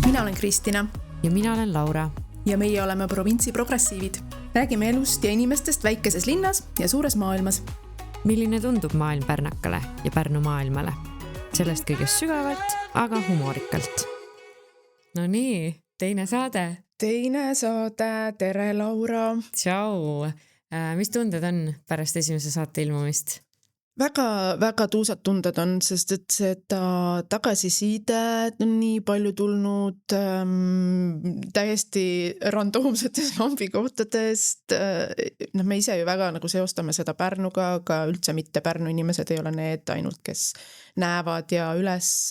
Mina olen Kristina. Ja mina olen Laura. Ja meie oleme provintsi progressiivid. Räägime elust ja inimestest väikeses linnas ja suures maailmas. Milline tundub maailm Pärnakale ja Pärnu maailmale? Sellest kõigest sügavalt, aga humoorikalt. No nii, teine saade. Tere Laura. Tšau. Mis tunded on pärast esimese saate ilmumist? Väga tuusad tunded on, sest et seda tagasisidet on nii palju tulnud täiesti randoomsetest lambikohtadest. Me ise ju väga seostame seda Pärnuga, aga üldse mitte Pärnu inimesed ei ole need ainult, kes näevad ja üles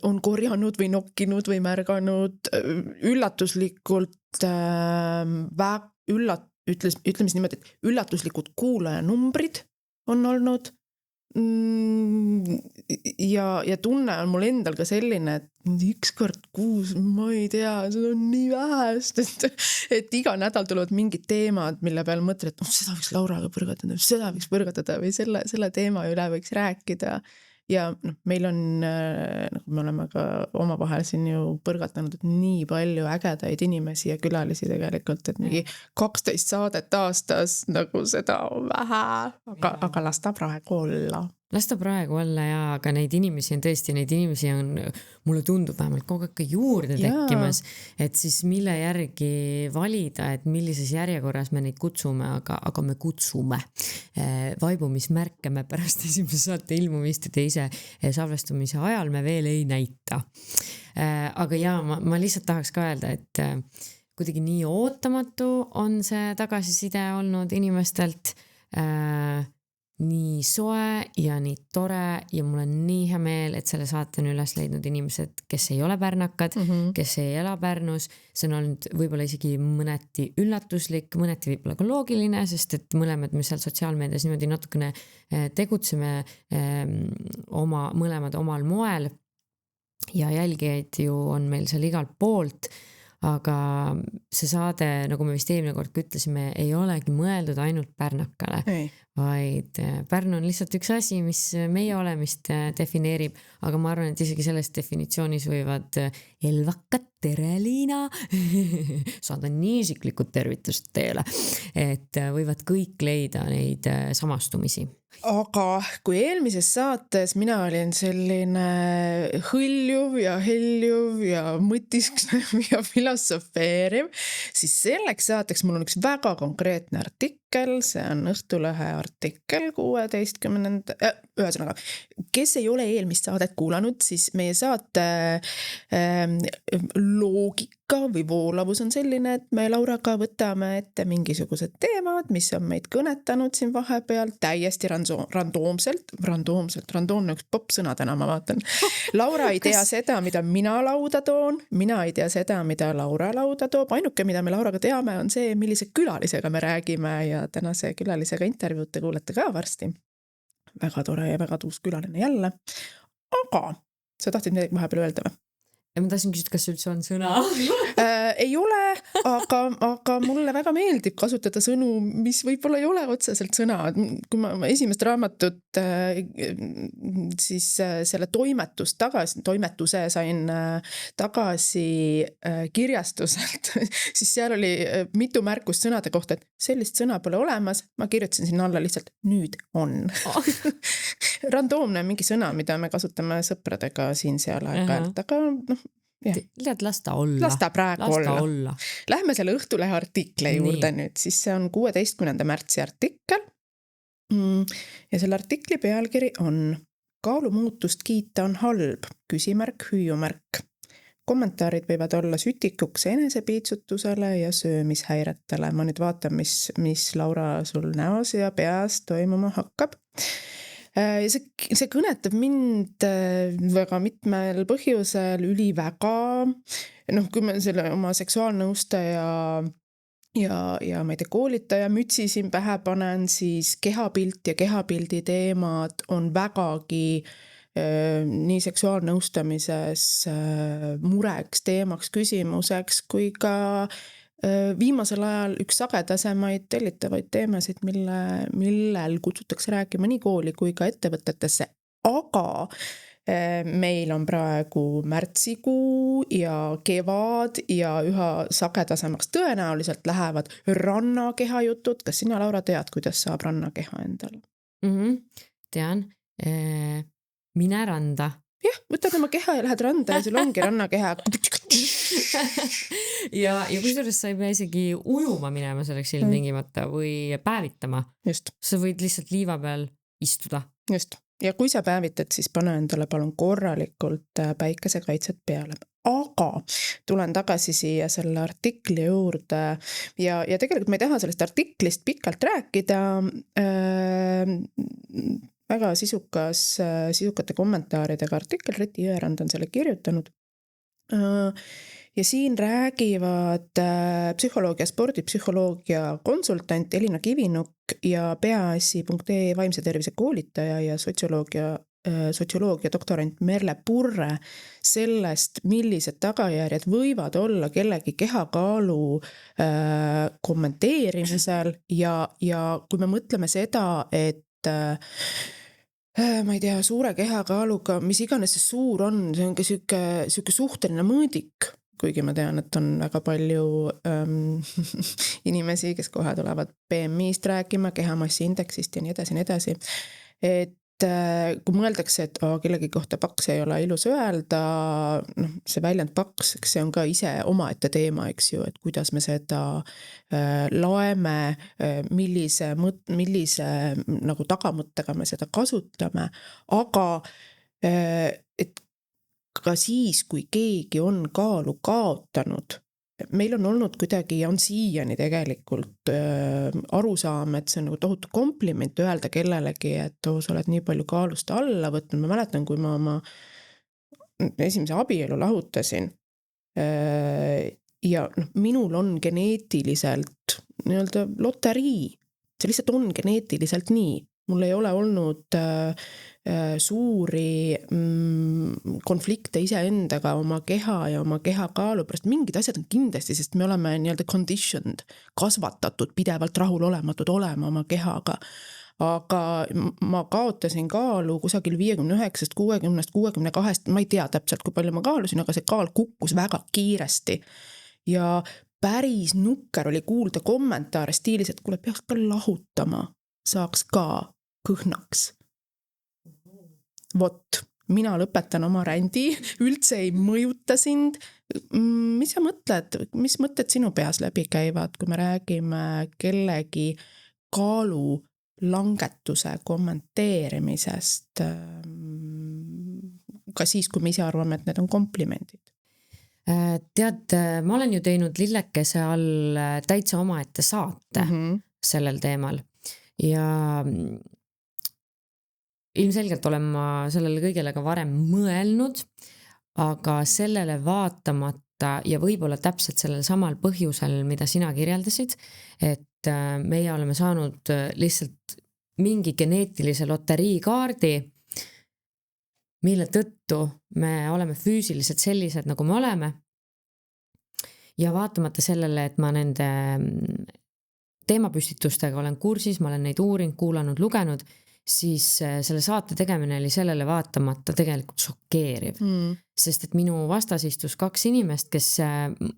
on korjanud või nokkinud või märganud üllatuslikult ütleme niimoodi, et üllatuslikud kuulajanumbrid on olnud ja tunne on mul endal ka selline, et üks kord kuus, ma ei tea, see on nii vähest, et iga nädal tulevad mingid teemad, mille peal mõtled, et seda võiks Lauraga põrgatada või selle teema üle võiks rääkida. Ja meil on, me oleme ka omavahel siin ju põrgatanud, et nii palju ägedaid inimesi ja külalisi tegelikult, et mingi 12 saadet aastas seda on vähe, aga las ta praegu olla. Las ta praegu olla ja, aga neid inimesi on tõesti, neid inimesi on, mulle tundub vähemalt kogu aeg juurde tekkimas, et siis mille järgi valida, et millises järjekorras me neid kutsume, aga me kutsume. Vaibumismärke me pärast esimese saate ilmumist ja teise salvestumise ajal me veel ei näita. Aga ja, ma lihtsalt tahaks ka öelda, et kuidagi nii ootamatu on see tagasiside olnud inimestelt, nii soe ja nii tore ja mul on nii hea meel, et selle saate on üles leidnud inimesed, kes ei ole pärnakad, kes ei ela Pärnus. See on olnud võib-olla isegi mõneti üllatuslik, mõneti võib-olla ka loogiline, sest et mõlemad me seal sotsiaalmeedias niimoodi natukene tegutseme mõlemad omal moel ja jälgijaid ju on meil seal igalt poolt. Aga see saade, nagu me vist eelmine kord ütlesime, ei olegi mõeldud ainult Pärnakale, vaid Pärnu on lihtsalt üks asi, mis meie olemist defineerib, aga ma arvan, et isegi selles definitsioonis võivad Elvakat, tere Liina, saada nii isiklikud tervitust teele, et võivad kõik leida neid samastumisi. Aga kui eelmises saates mina olin selline hõljuv ja heljuv ja mõtisklev ja filosofeeriv, siis selleks saateks mul on üks väga konkreetne artikkel, see on Õhtulehe artikkel 16. Ühesõnaga, kes ei ole eelmist saadet kuulanud, siis meie saate loogika või voolavus on selline, et me Lauraga võtame ette mingisugused teemad, mis on meid kõnetanud siin vahepeal täiesti randoomne üks popsõna täna ma vaatan. Laura ei tea seda, mida mina lauda toon, mina ei tea seda, mida Laura lauda toob. Ainuke, mida me Lauraga teame, on see, millise külalisega me räägime ja tänase külalisega intervjuud te kuulete ka varsti. Väga tore ja väga tuus külaline jälle. Aga sa tahtsid midagi vahepeal öelda või? Ja ma tahtsin küsida, kas üldse on sõna? Ei ole, aga mulle väga meeldib kasutada sõnu, mis võib-olla ei ole otseselt sõna. Kui ma esimest raamatut siis selle toimetuse sain tagasi kirjastuselt, siis seal oli mitu märkust sõnade kohta, et sellist sõna pole olemas. Ma kirjutasin sinna alla lihtsalt nüüd on. Randoomne mingi sõna, mida me kasutame sõpradega siin seal aeg-ajalt, aga lasta olla. Lasta praegu olla. Lähme selle Õhtulehe artikle juurde nüüd, siis see on 16. märtsi artikkel ja selle artikli pealkiri on Kaalumuutust kiita on halb, küsimärk, hüüumärk. Kommentaarid võivad olla sütikuks enesepiitsutusele ja söömishäiretele. Ma nüüd vaatan, mis Laura sul näos ja peas toimuma hakkab. Ja see kõnetab mind väga mitmel põhjusel üliväga, kui ma selle oma seksuaalnõustaja ja ma ei tea, koolitaja mütsi siin pähe panen, siis kehapilt ja kehapildi teemad on vägagi nii seksuaalnõustamises mureks, teemaks, küsimuseks, kui ka viimasel ajal üks sagedasemaid tellitavaid teemasid, millel kutsutakse rääkima nii kooli kui ka ettevõtetesse, aga meil on praegu märtsikuu ja kevad ja üha sagedasemaks tõenäoliselt lähevad rannakeha jutud. Kas sina, Laura, tead, kuidas saab rannakeha endale? Tean. Mine randa. Jah, võtad oma keha ja lähed randa ja sul ongi rannakeha. ja kusjuures sa ei pea isegi ujuma minema selleks ilmtingimata või päevitama. Just. Sa võid lihtsalt liiva peal istuda. Just. Ja kui sa päevitad, siis pane endale palun korralikult päikesekaitset peale. Aga tulen tagasi siia selle artikli juurde ja tegelikult ma ei taha sellest artiklist pikalt rääkida. Väga sisukate kommentaaridega artikkel, Reti Jõerand on selle kirjutanud. Ja siin räägivad psühholoogia, spordipsühholoogia konsultant Elina Kivinuk ja peaasi.ee vaimse tervise koolitaja ja sotsioloogia doktorant Merle Purre sellest, millised tagajärjed võivad olla kellegi kehakaalu kommenteerimisel ja kui me mõtleme seda, et ma ei tea, suure kehakaaluga, mis iganes see suur on, see on ka süke suhteline mõõdik, kuigi ma tean, et on väga palju inimesi, kes kohe tulevad BMI-st rääkima, kehamassiindeksist ja nii edasi. Et kui mõeldakse, et kellegi kohta paks ei ole ilus öelda, see väljend paks, see on ka ise omaette teema, eks ju, et kuidas me seda laeme, millise nagu tagamõttega me seda kasutame, aga et ka siis, kui keegi on kaalu kaotanud, meil on olnud kuidagi ja on siiani tegelikult arusaam, et see on nagu tohutu kompliment öelda kellelegi, et sa oled nii palju kaalust alla võtnud. Ma mäletan, kui ma oma esimese abielu lahutasin ja minul on geneetiliselt nii-öelda loterii. See lihtsalt on geneetiliselt nii. Mul ei ole olnud suuri konflikte iseendaga oma keha ja oma kehakaalu pärast. Mingid asjad on kindlasti, sest me oleme nii-öelda conditioned, kasvatatud, pidevalt rahulolematud olema oma kehaga. Aga ma kaotasin kaalu kusagil 59, 60, 62, ma ei tea täpselt, kui palju ma kaalusin, aga see kaal kukkus väga kiiresti. Ja päris nukker oli kuulda kommentaare stiilis, et kuule, peaks ka lahutama, saaks ka kõhnaks. Vot, mina lõpetan oma rändi, üldse ei mõjuta sind. Mis sa mõtled, mis mõtted sinu peas läbi käivad, kui me räägime kellegi kaalu langetuse kommenteerimisest, ka siis, kui me ise arvame, et need on komplimendid? Tead, ma olen ju teinud lillekese all täitsa omaette saate sellel teemal ja ilmselgelt olen ma sellele kõigele ka varem mõelnud, aga sellele vaatamata ja võib-olla täpselt sellel samal põhjusel, mida sina kirjeldasid, et meie oleme saanud lihtsalt mingi geneetilise loteriikaardi, mille tõttu me oleme füüsiliselt sellised, nagu me oleme. Ja vaatamata sellele, et ma nende teemapüstitustega olen kursis, ma olen neid uurinud, kuulanud, lugenud, siis selle saate tegemine oli sellele vaatamata tegelikult šokeeriv. Sest et minu vastas istus 2 inimest, kes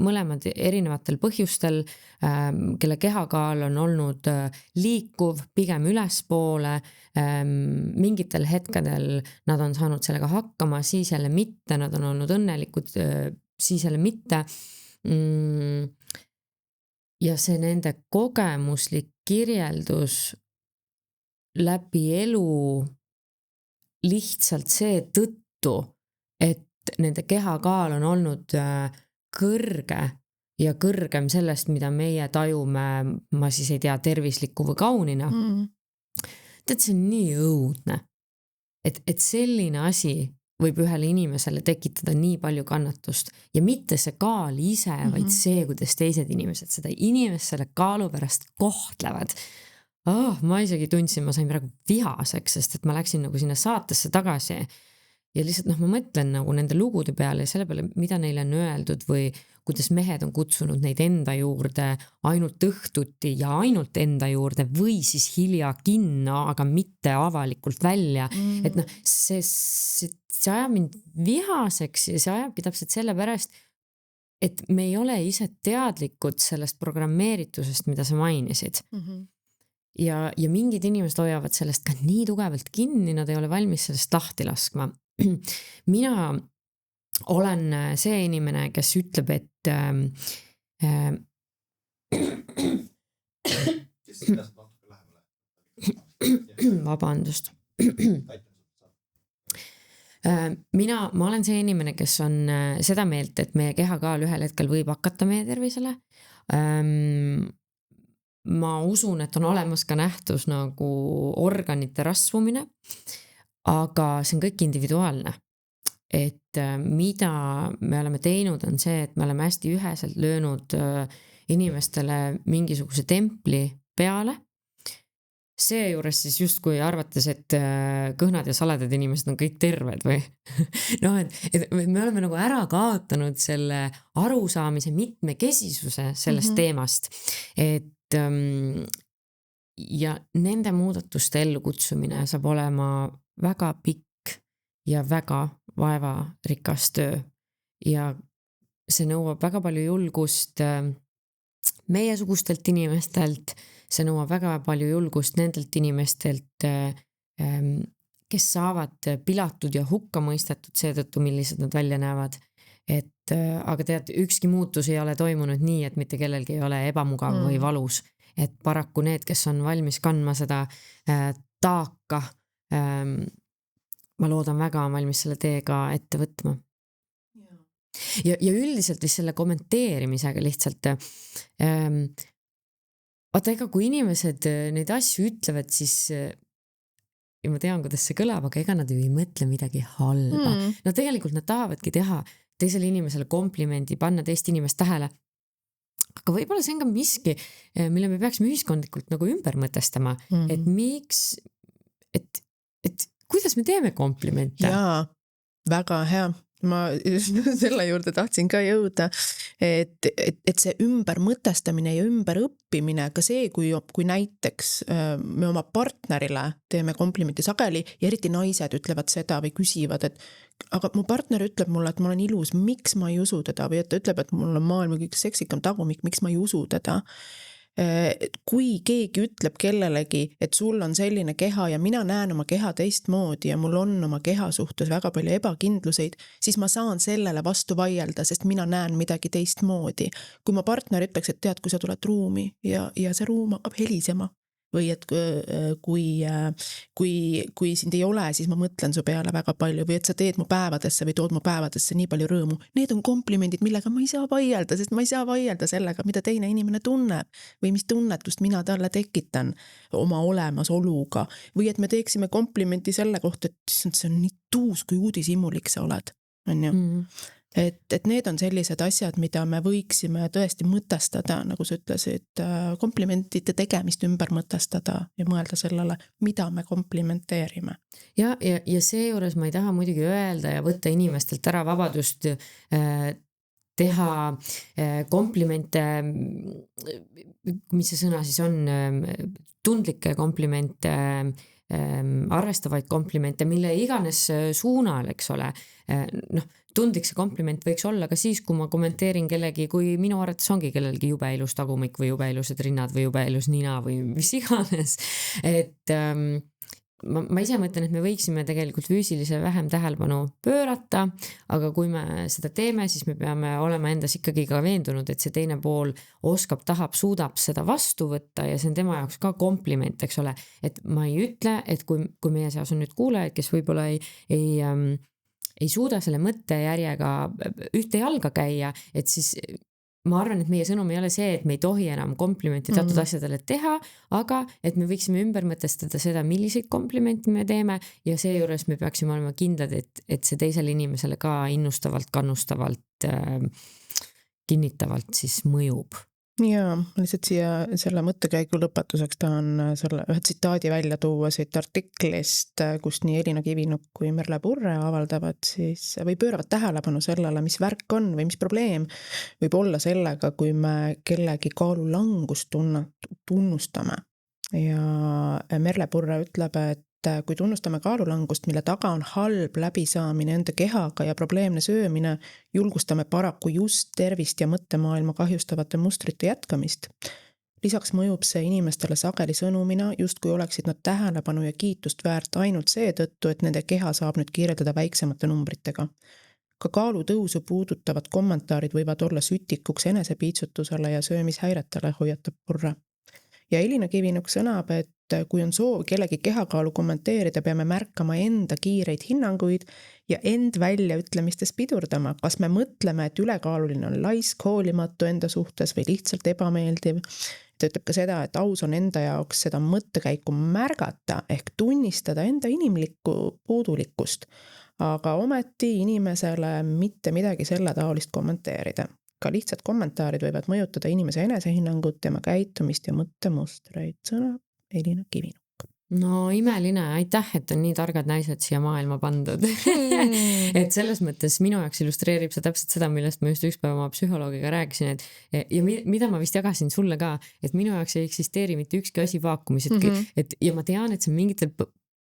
mõlemad erinevatel põhjustel, kelle kehakaal on olnud liikuv, pigem ülespoole, mingitel hetkedel nad on saanud sellega hakkama, siis jälle mitte, nad on olnud õnnelikud, siis jälle mitte. Ja see nende kogemuslik kirjeldus läbi elu lihtsalt see tõttu, et nende kehakaal on olnud kõrge ja kõrgem sellest, mida meie tajume, ma siis ei tea, tervisliku või kaunina. Tead, see on nii õudne, et selline asi võib ühele inimesele tekitada nii palju kannatust ja mitte see kaal ise, vaid see, kuidas teised inimesed seda inimest selle kaalu pärast kohtlevad. Ma isegi tundsin, ma sain praegu vihaseks, sest et ma läksin nagu sinna saatesse tagasi ja lihtsalt ma mõtlen nagu nende lugude peale ja selle peale, mida neile on öeldud või kuidas mehed on kutsunud neid enda juurde ainult õhtuti ja ainult enda juurde või siis hilja kinno, aga mitte avalikult välja. Et see ajab mind vihaseks ja see ajabki täpselt sellepärast, et me ei ole ise teadlikud sellest programmeeritusest, mida sa mainisid. Ja mingid inimesed hoiavad sellest ka nii tugevalt kinni, nad ei ole valmis sellest lahti laskma. Mina olen see inimene, kes ütleb, et vabandust. Ma olen see inimene, kes on seda meelt, et meie kehakaal ühel hetkel võib hakata meie tervisele. Ma usun, et on olemas ka nähtus nagu organite rasvumine, aga see on kõik individuaalne. Et mida me oleme teinud on see, et me oleme hästi üheselt löönud inimestele mingisuguse templi peale. See juures siis justkui arvates, et kõhnad ja saledad inimesed on kõik terved või et me oleme nagu ära kaotanud selle arusaamise mitmekesisuse sellest teemast, et ja nende muudatuste ellukutsumine saab olema väga pikk ja väga vaevarikas töö ja see nõuab väga palju julgust meiesugustelt inimestelt, see nõuab väga palju julgust nendelt inimestelt, kes saavad pilatud ja hukka mõistetud seetõttu, millised nad välja näevad. Aga tead, ükski muutus ei ole toimunud nii, et mitte kellelgi ei ole ebamugav või valus. Et paraku need, kes on valmis kandma seda taaka, ma loodan väga on valmis selle teega ette võtma. Ja üldiselt vist selle kommenteerimisega lihtsalt vaata, ega kui inimesed neid asju ütlevad, siis ja ma tean, kuidas see kõlab, aga ega nad ei mõtle midagi halba. No tegelikult nad tahavadki teha teisele inimesele komplimendi, panna teist inimest tähele. Aga võib-olla see on ka miski, mille me peaksime ühiskondlikult nagu ümber mõtestama, et miks, et kuidas me teeme komplimente? Jaa, väga hea. Ma selle juurde tahtsin ka jõuda, et see ümbermõtestamine ja ümberõppimine, ka see, kui näiteks me oma partnerile teeme komplimenti sageli ja eriti naised ütlevad seda või küsivad, et aga mu partner ütleb mulle, et ma olen ilus, miks ma ei usu teda või et ta ütleb, et mul on maailma kõik seksikam tagumik, miks ma ei usu teda. Kui keegi ütleb kellelegi, et sul on selline keha ja mina näen oma keha teistmoodi ja mul on oma keha suhtes väga palju ebakindluseid, siis ma saan sellele vastu vaielda, sest mina näen midagi teistmoodi. Kui ma partner ütleks, et tead, kui sa tuled ruumi ja see ruum hakkab helisema või et kui sind ei ole, siis ma mõtlen su peale väga palju või et sa teed mu päevadesse või tood mu päevadesse nii palju rõõmu. Need on komplimendid, millega ma ei saa vaielda, sest ma ei saa vaielda sellega, mida teine inimene tunneb või mis tunnetust mina talle tekitan oma olemasoluga või et me teeksime komplimenti selle kohta, et see on nii tuus, kui uudishimulik sa oled. On ju? Et need on sellised asjad, mida me võiksime tõesti mõtestada, nagu sa ütlesid, komplimentide tegemist ümber mõtestada ja mõelda sellele, mida me komplimenteerime. Ja see juures ma ei taha muidugi öelda ja võtta inimestelt ära vabadust teha komplimente, mis see sõna siis on, tundlikke komplimente, arvestavaid komplimente, mille iganes suunal, eks ole. Tundlik see kompliment võiks olla ka siis, kui ma kommenteerin kellegi, kui minu arvates ongi kellelgi jube ilus tagumik või jube ilused rinnad või jube ilus nina või mis iganes. Et ma ise mõtlen, et me võiksime tegelikult füüsilise vähem tähelepanu pöörata, aga kui me seda teeme, siis me peame olema endas ikkagi ka veendunud, et see teine pool oskab, tahab, suudab seda vastu võtta ja see on tema jaoks ka kompliment, eks ole. Et ma ei ütle, et kui meie seas on nüüd kuulajaid, kes võib-olla ei suuda selle mõttejärjega ühte jalga käia, et siis ma arvan, et meie sõnum ei ole see, et me ei tohi enam komplimenti teatud asjadele teha, aga et me võiksime ümber mõtestada seda, milliseid komplimenti me teeme ja seejuures me peaksime olema kindlad, et see teisele inimesele ka innustavalt, kannustavalt, kinnitavalt siis mõjub. Ja lihtsalt siia selle mõttekäigu lõpetuseks tahan selle ühe tsitaadi välja tuua siit artiklist, kus nii Elina Kivinuk kui Merle Purre avaldavad siis või pööravad tähelepanu sellele, mis värk on või mis probleem võib olla sellega, kui me kellegi kaalulangust tunnustame. Ja Merle Purre ütleb, et kui tunnustame kaalulangust, mille taga on halb läbisaamine enda kehaga ja probleemne söömine, julgustame paraku just tervist ja mõttemaailma kahjustavate mustrite jätkamist. Lisaks mõjub see inimestele sageli sõnumina, justkui oleksid nad tähelepanu ja kiitust väärt ainult seetõttu, et nende keha saab nüüd kirjeldada väiksemate numbritega. Ka kaalutõusu puudutavad kommentaarid võivad olla sütikuks enesepiitsutusele ja söömishäiretele, hoiatab Purre. Ja Elina Kivinuk sõnab, et kui on soov kellegi kehakaalu kommenteerida, peame märkama enda kiireid hinnanguid ja end väljaütlemistes pidurdama. Kas me mõtleme, et ülekaaluline on laisk, hoolimatu enda suhtes või lihtsalt ebameeldiv? Ta ütleb ka seda, et aus on enda jaoks seda mõttekäiku märgata ehk tunnistada enda inimlikku puudulikkust, aga ometi inimesele mitte midagi selle taolist kommenteerida. Ka lihtsad kommentaarid võivad mõjutada inimese enesehinnangut, tema käitumist ja mõttemustreid, sõnab Elina Kivinuk. No imeline, aitäh, et on nii targad naised siia maailma pandud. Et selles mõttes minu jaoks illustreerib see täpselt seda, millest ma just üks päev oma psühholoogiga rääkisin, ja mida ma vist jagasin sulle ka, et minu jaoks ei eksisteeri mitte ükski asi vaakumis, ja ma tean, et see on mingitel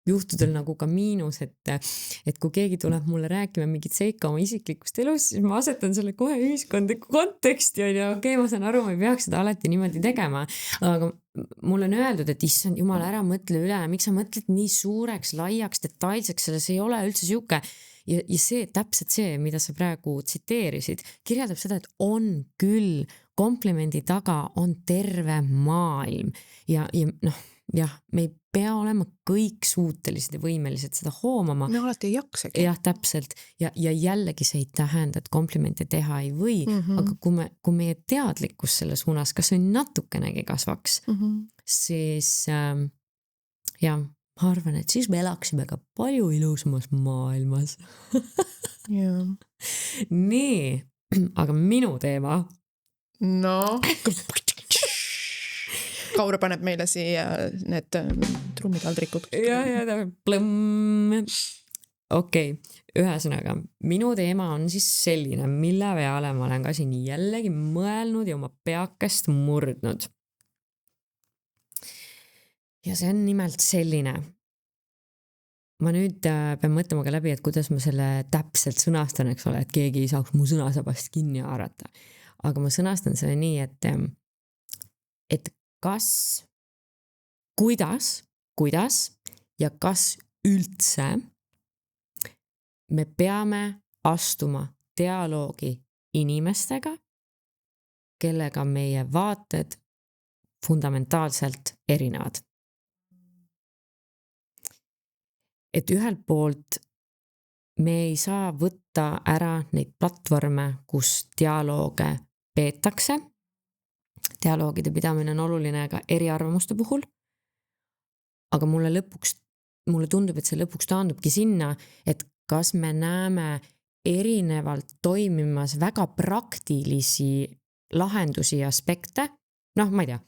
juhtudel nagu ka miinus, et kui keegi tuleb mulle rääkima mingit seika oma isiklikust elust, siis ma asetan selle kohe ühiskondliku konteksti, ja okei, ma saan aru, ma ei peaks seda alati niimoodi tegema, aga mulle on öeldud, et issand jumal, ära mõtle üle, miks sa mõtled nii suureks, laiaks, detailseks, selles ei ole üldse siuke. Ja see, täpselt see, mida sa praegu tsiteerisid, kirjeldab seda, et on küll, komplimendi taga on terve maailm ja me ei pea olema kõik suutelised ja võimelised seda hoomama. Me alati ei jaksagi. Jah, täpselt. Ja jällegi see ei tähenda, et komplimente teha ei või, aga kui meie teadlikkus selles suunas kas või natukenegi kasvaks, siis ma arvan, et siis me elaksime ka palju ilusamas maailmas. Nii, aga minu teema. No, Kaur paneb meile siia need trummitaldrikud. Ja, plõmm. Okei, ühesõnaga, minu teema on siis selline, mille peale ma olen ka siin jällegi mõelnud ja oma peakest murdnud. Ja see on nimelt selline. Ma nüüd pean mõtlema ka läbi, et kuidas ma selle täpselt sõnastan, eks ole, et keegi ei saaks mu sõnasabast kinni haarata. Aga ma sõnastan selle nii, et kuidas ja kas üldse me peame astuma dialoogi inimestega, kellega meie vaated fundamentaalselt erinevad. Et ühelt poolt me ei saa võtta ära neid platvorme, kus dialooge peetakse. Dialoogide pidamine on oluline ka eriarvamuste puhul, aga mulle tundub, et see lõpuks taandubki sinna, et kas me näeme erinevalt toimimas väga praktilisi lahendusi ja aspekte. Noh, ma ei tea,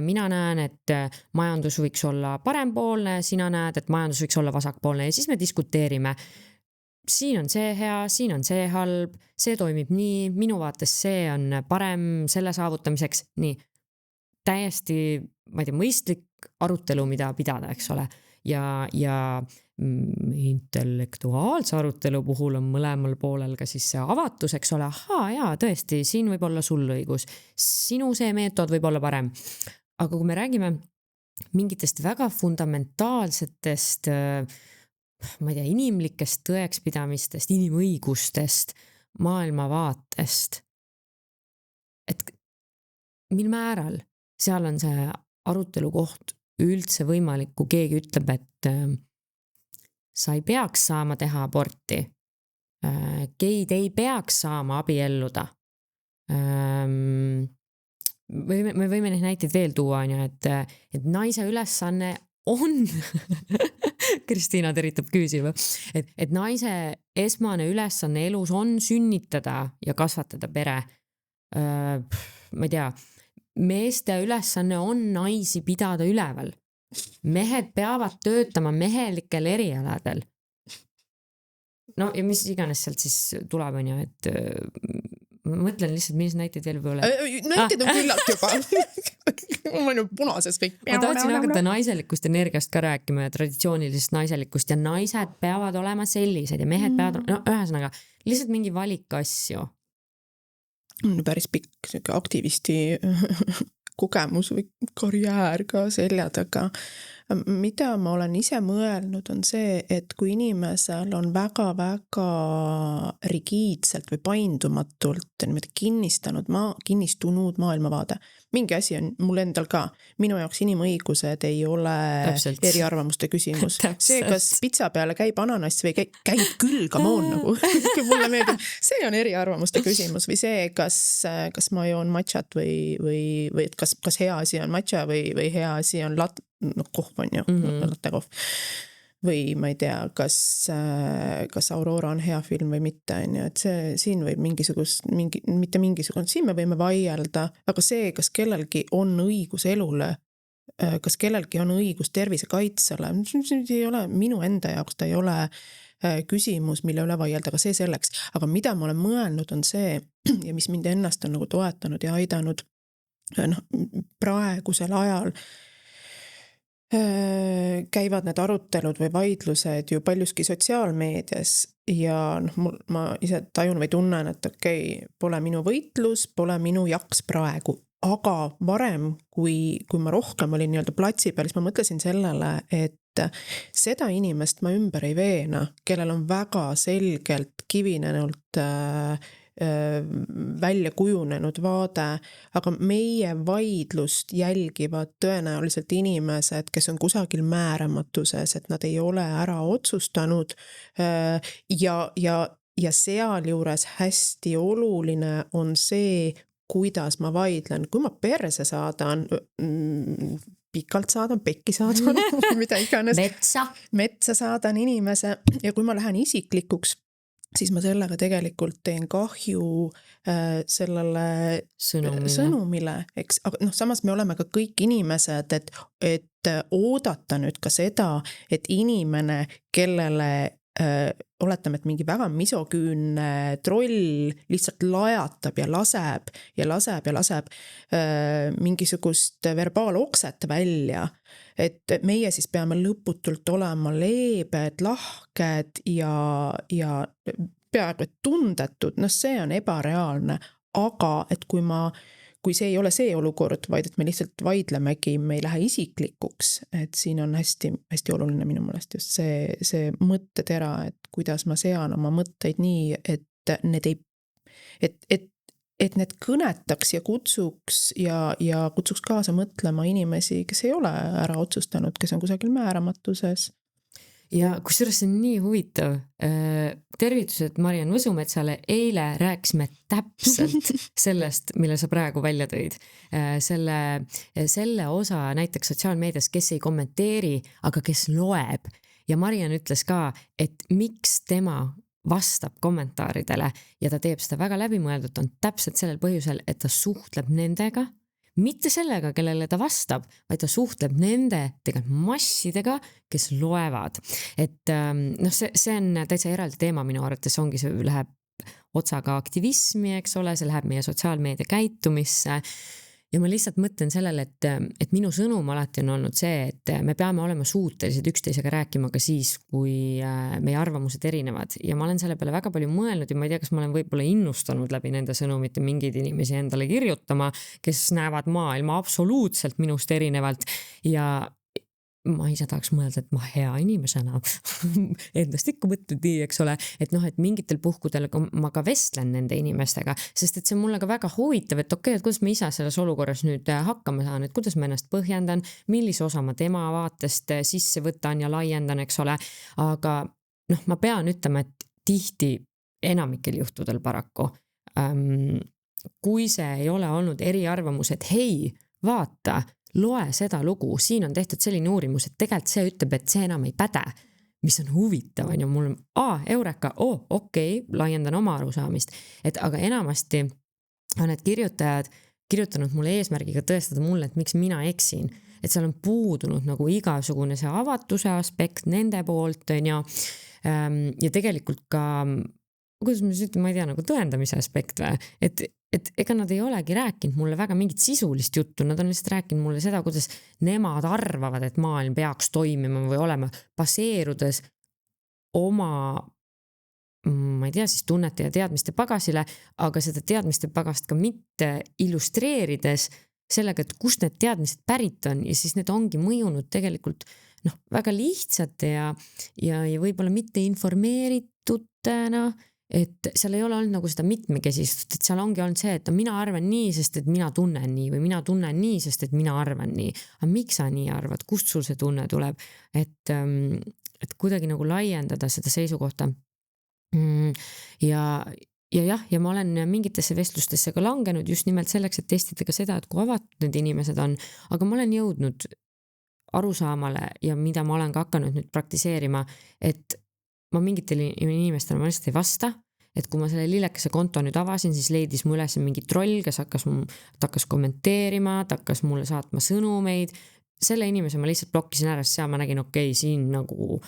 mina näen, et majandus võiks olla parempoolne, sina näed, et majandus võiks olla vasakpoolne ja siis me diskuteerime. Siin on see hea, siin on see halb, see toimib nii, minu vaates see on parem selle saavutamiseks, nii täiesti, ma ei tea, mõistlik arutelu, mida pidada, eks ole, ja intellektuaalse arutelu puhul on mõlemal poolel ka siis see avatus, eks ole, jaa, tõesti, siin võib olla sul õigus, sinu see meetod võib olla parem, aga kui me räägime mingitest väga fundamentaalsetest ma ei tea, inimlikest tõekspidamistest, inimõigustest, maailmavaatest. Et mil määral seal on see arutelu koht üldse võimalik, kui keegi ütleb, et sa ei peaks saama teha aborti, geid ei peaks saama abielluda. Me võime neid näiteid veel tuua, et naise ülesanne on Kristiina teritab küsima, et naise esmane ülesanne elus on sünnitada ja kasvatada pere. Ma ei tea, meeste ülesanne on naisi pidada üleval. Mehed peavad töötama mehelikel erialadel. No ja mis iganes sealt siis tuleb, on ju, et ma mõtlen lihtsalt, mis näiteid veel või ole. Näiteid on küllalt juba. Ma olen ju punases kõik. Ma tahtsin hakata naiselikust energiast ka rääkima ja traditsioonilisest naiselikust ja naised peavad olema sellised ja mehed peavad, no ühesõnaga, lihtsalt mingi valik asju. Päris pikk aktivisti kogemus või karjäär ka selja taga. Mida ma olen ise mõelnud on see, et kui inimesel on väga-väga rigiidselt või paindumatult kinnistunud maailmavaade. Mingi asi on mul endal ka. Minu jaoks inimõigused ei ole eriarvamuste küsimus. See, kas pitsa peale käib ananas või käib küll, come on nagu. Mulle meeldib. See on eriarvamuste küsimus või see, kas ma joon matšat või kas hea asi on matša või hea asi on kohv on ju, latekohv. Või ma ei tea, kas Aurora on hea film või mitte, et siin võib mitte mingisugune, siin me võime vaielda, aga see, kas kellelgi on õigus elule, kas kellelgi on õigus tervise kaitsele, ei ole minu enda jaoks, ta ei ole küsimus, mille üle vaielda, aga see selleks. Aga mida ma olen mõelnud on see, ja mis mind ennast on nagu toetanud ja aidanud praegusel ajal, käivad need arutelud või vaidlused ju paljuski sotsiaalmeedias ja ma ise tajun või tunnen, et okei, pole minu võitlus, pole minu jaks praegu, aga varem, kui ma rohkem olin nii-öelda platsi peal, siis ma mõtlesin sellele, et seda inimest ma ümber ei veena, kellel on väga selgelt kivinenult välja kujunenud vaade, aga meie vaidlust jälgivad tõenäoliselt inimesed, kes on kusagil määramatuses, et nad ei ole ära otsustanud ja sealjuures hästi oluline on see, kuidas ma vaidlen, kui ma perse saadan, pikalt saadan, pekki saadan, mida iganes. Metsa saadan inimese ja kui ma lähen isiklikuks, siis ma sellega tegelikult teen kahju sellele sõnumile, eks, aga samas me oleme ka kõik inimesed, et oodata nüüd ka seda, et inimene, kellele oletame, et mingi väga misoküünne troll lihtsalt lajatab ja laseb mingisugust verbaalokset välja, et meie siis peame lõputult olema leebed, lahked ja peaaegu et tundetud, see on ebareaalne, aga et kui see ei ole see olukord, vaid et me lihtsalt vaidlemegi, me ei lähe isiklikuks, et siin on hästi, hästi oluline minu meelest just see mõttetera, et kuidas ma sean oma mõtteid nii, et need kõnetaks ja kutsuks kaasa mõtlema inimesi, kes ei ole ära otsustanud, kes on kusagil määramatuses. Ja kusjuures see on nii huvitav. Tervitused Mariann Võsumetsale, eile rääkisime täpselt sellest, mille sa praegu välja tõid. Selle osa näiteks sotsiaalmeedias, kes ei kommenteeri, aga kes loeb. Ja Mariann ütles ka, et miks tema vastab kommentaaridele ja ta teeb seda väga läbimõeldult, on täpselt sellel põhjusel, et ta suhtleb nendega, mitte sellega, kellele ta vastab, vaid ta suhtleb nende massidega, kes loevad. Et see on täitsa eraldi teema minu arvates, ongi see läheb otsaga aktivismi, eks ole, see läheb meie sotsiaalmeedia käitumisse. Ja ma lihtsalt mõtlen sellele, et minu sõnum alati on olnud see, et me peame olema suutelised üksteisega rääkima ka siis, kui meie arvamused erinevad. Ja ma olen selle peale väga palju mõelnud ja ma ei tea, kas ma olen võib-olla innustanud läbi nende sõnumite mingeid inimesi endale kirjutama, kes näevad maailma absoluutselt minust erinevalt ja ma ise tahaks mõelda, et ma hea inimesena endast ikka mõtled nii, eks ole, et et mingitel puhkudel ma ka vestlen nende inimestega, sest et see on mulle ka väga huvitav, et okei, et kuidas ma ise selles olukorras nüüd hakkama saan, et kuidas ma ennast põhjendan, millise osa ma tema vaatest sisse võtan ja laiendan, eks ole, aga ma pean ütlema, et tihti enamikel juhtudel paraku, kui see ei ole olnud eriarvamus, et hei, vaata, loe seda lugu, siin on tehtud selline uurimus, et tegelikult see ütleb, et see enam ei päde, mis on huvitav, on ju mul, eureka, okei, laiendan oma arusaamist, et aga enamasti on need kirjutajad, kirjutanud mulle eesmärgiga tõestada mulle, et miks mina eksin. Et seal on puudunud nagu igasugune see avatuse aspekt nende poolt, on ja tegelikult ka, kuidas ma ütlen, ma ei tea, nagu tõendamise aspekt või, et ega nad ei olegi rääkinud mulle väga mingit sisulist juttu, nad on lihtsalt rääkinud mulle seda, kuidas nemad arvavad, et maailm peaks toimima või olema, baseerudes oma, ma ei tea, siis tunnete ja teadmiste pagasile, aga seda teadmiste pagast ka mitte illustreerides sellega, et kust need teadmised pärit on ja siis need ongi mõjunud tegelikult väga lihtsate ja võib-olla mitte informeeritutena, et seal ei ole olnud nagu seda mitmekesistust, et seal ongi olnud see, et mina arvan nii, sest et mina tunnen nii või mina tunnen nii, sest et mina arvan nii. Aga miks sa nii arvad? Kust sul see tunne tuleb? Et kuidagi nagu laiendada seda seisukohta. Ja ma olen mingitesse vestlustesse ka langenud just nimelt selleks, et testida ka seda, et kui avatud need inimesed on, aga ma olen jõudnud arusaamale ja mida ma olen ka hakanud nüüd praktiseerima, et ma mingitele inimestele ma lihtsalt ei vasta, et kui ma selle lillekese konto nüüd avasin, siis leidis mu üles mingi troll, kes hakkas kommenteerima, ta hakkas mulle saatma sõnumeid, selle inimese ma lihtsalt blokkisin ära, sest seal ma nägin, okei, siin nagu,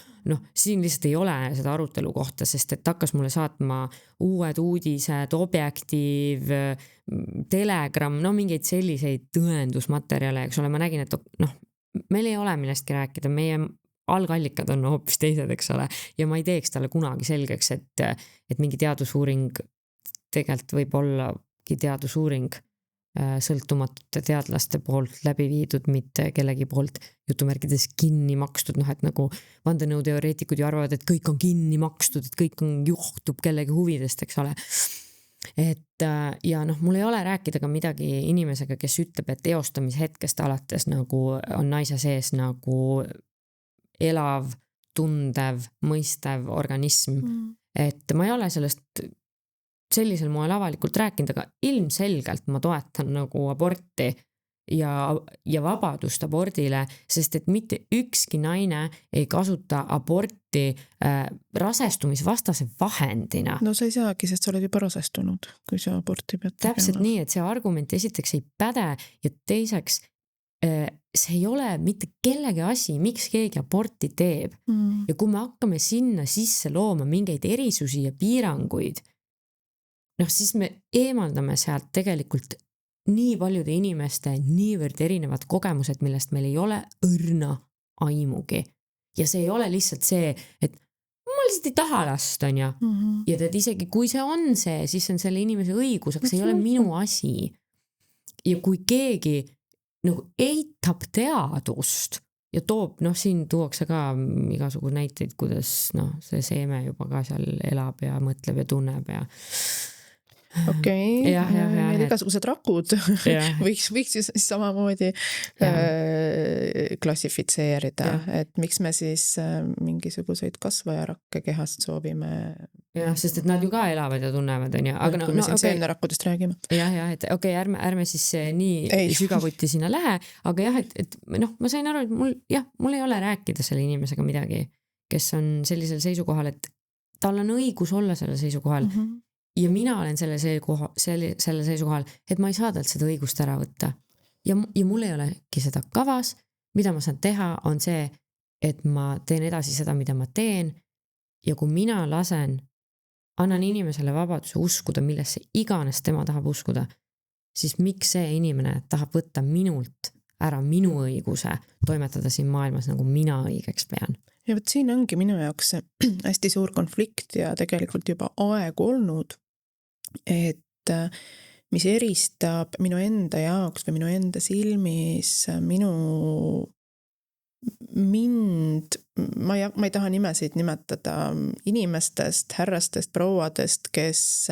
siin lihtsalt ei ole seda arutelu kohta, sest et hakkas mulle saatma uued uudised, Objektiiv, Telegram, mingeid selliseid tõendusmaterjale, eks ole, ma nägin, et meil ei ole millestki rääkida, meie algallikad on hoopis teised, eks ole, ja ma ei teeks talle kunagi selgeks, et mingi teadusuuring tegelikult võib ollagi teadusuuring sõltumatute teadlaste poolt läbi viidud, mitte kellegi poolt jutumärkides kinni makstud, et nagu vandenõuteoreetikud ju arvavad, et kõik on kinni makstud, et kõik juhtub kellegi huvidest, eks ole. Ja mul ei ole rääkida ka midagi inimesega, kes ütleb, et eostamishetkest alates nagu on naise sees nagu elav, tundev, mõistev organism. Et ma ei ole sellest sellisel moel avalikult rääkinud, aga ilmselgelt ma toetan nagu aborti ja vabadust abordile, sest et mitte ükski naine ei kasuta aborti rasestumisvastase vahendina. No sa ei saagi, sest sa oled juba rasestunud, kui sa aborti pead tegema. Täpselt nii, et see argument esiteks ei päde ja teiseks see ei ole mitte kellegi asi, miks keegi aborti teeb. Ja kui me hakkame sinna sisse looma mingeid erisusi ja piiranguid, siis me eemaldame sealt tegelikult nii paljude inimeste niivõrd erinevad kogemused, millest meil ei ole õrna aimugi. Ja see ei ole lihtsalt see, et ma lihtsalt ei taha last, on ja. Ja tead isegi, kui see on see, siis on selle inimese õigus, aga see ei ole minu asi. Ja kui keegi eitab teadust ja toob, siin tuuakse ka igasugu näiteid, kuidas see seeme juba ka seal elab ja mõtleb ja tunneb ja okei, need igasugused rakud võiks siis samamoodi klassifitseerida, et miks me siis mingisuguseid kasvajarakke kehast soovime. Jah, sest et nad ju ka elavad ja tunnevad, on ja. Aga kui me siin seemnerakkudest räägime. Jah, et okei, ärme siis nii sügavuti sinna lähe, aga jah, et ma sain aru, et mul ei ole rääkida selle inimesega midagi, kes on sellisel seisukohal, et tal on õigus olla selle seisukohal. Ja mina olen selle seisukohal, et ma ei saa talt seda õigust ära võtta. Ja mul ei olegi seda kavas, mida ma saan teha, on see, et ma teen edasi seda, mida ma teen. Ja kui mina annan inimesele vabaduse uskuda, millesse iganes tema tahab uskuda, siis miks see inimene tahab võtta minult ära minu õiguse toimetada siin maailmas, nagu mina õigeks pean. Ja võt siin ongi minu jaoks hästi suur konflikt ja tegelikult juba aegu olnud, et mis eristab minu enda jaoks või minu enda silmis mind, ma ei taha nimesid nimetada inimestest, härrastest, prouadest, kes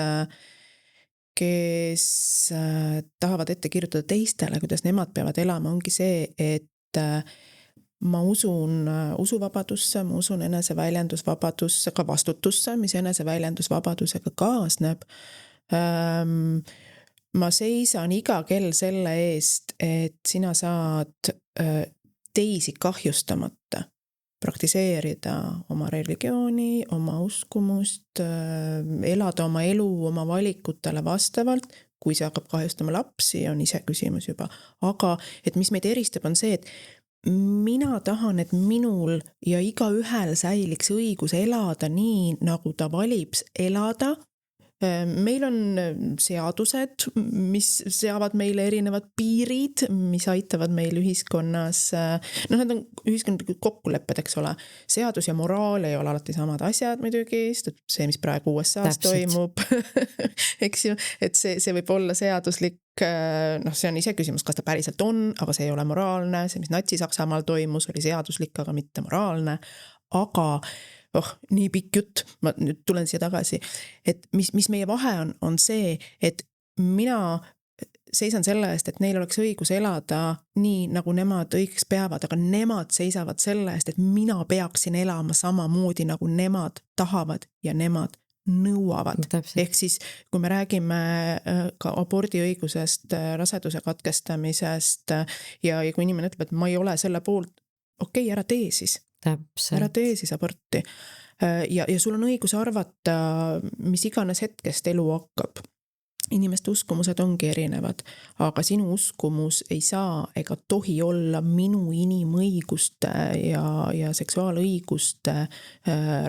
tahavad ette kirjutada teistele, kuidas nemad peavad elama, ongi see, et ma usun usuvabadusse, ma usun eneseväljendusvabadusse, ka vastutusse, mis eneseväljendusvabadusega kaasneb. Ma seisan iga kell selle eest, et sina saad teisi kahjustamata praktiseerida oma religiooni, oma uskumust, elada oma elu oma valikutele vastavalt, kui see hakkab kahjustama lapsi, on ise küsimus juba. Aga et mis meid eristab, on see, et mina tahan, et minul ja igaühel säiliks õigus elada nii, nagu ta valib elada. Meil on seadused, mis seavad meile erinevad piirid, mis aitavad meil ühiskonnas, need on ühiskondlikud kokkulepped, eks ole. Seadus ja moraal ei ole alati samad asjad muidugi, see, mis praegu USA's toimub, eks ju, et see võib olla seaduslik, see on ise küsimus, kas ta päriselt on, aga see ei ole moraalne, see, mis Natsi-Saksamaal toimus, oli seaduslik, aga mitte moraalne, aga nii pikk jutt, ma nüüd tulen siia tagasi, et mis meie vahe on see, et mina seisan selle eest, et neil oleks õigus elada nii, nagu nemad õigeks peavad, aga nemad seisavad selle eest, et mina peaksin elama samamoodi, nagu nemad tahavad ja nemad nõuavad. Ehk siis, kui me räägime ka abordiõigusest, raseduse katkestamisest ja kui inimene ütleb, et ma ei ole selle poolt, okei, ära tee siis. Ära tee siis aborti. Ja sul on õigus arvata, mis iganes hetkest elu hakkab. Inimeste uskumused ongi erinevad, aga sinu uskumus ei saa ega tohi olla minu inimõiguste ja seksuaalõiguste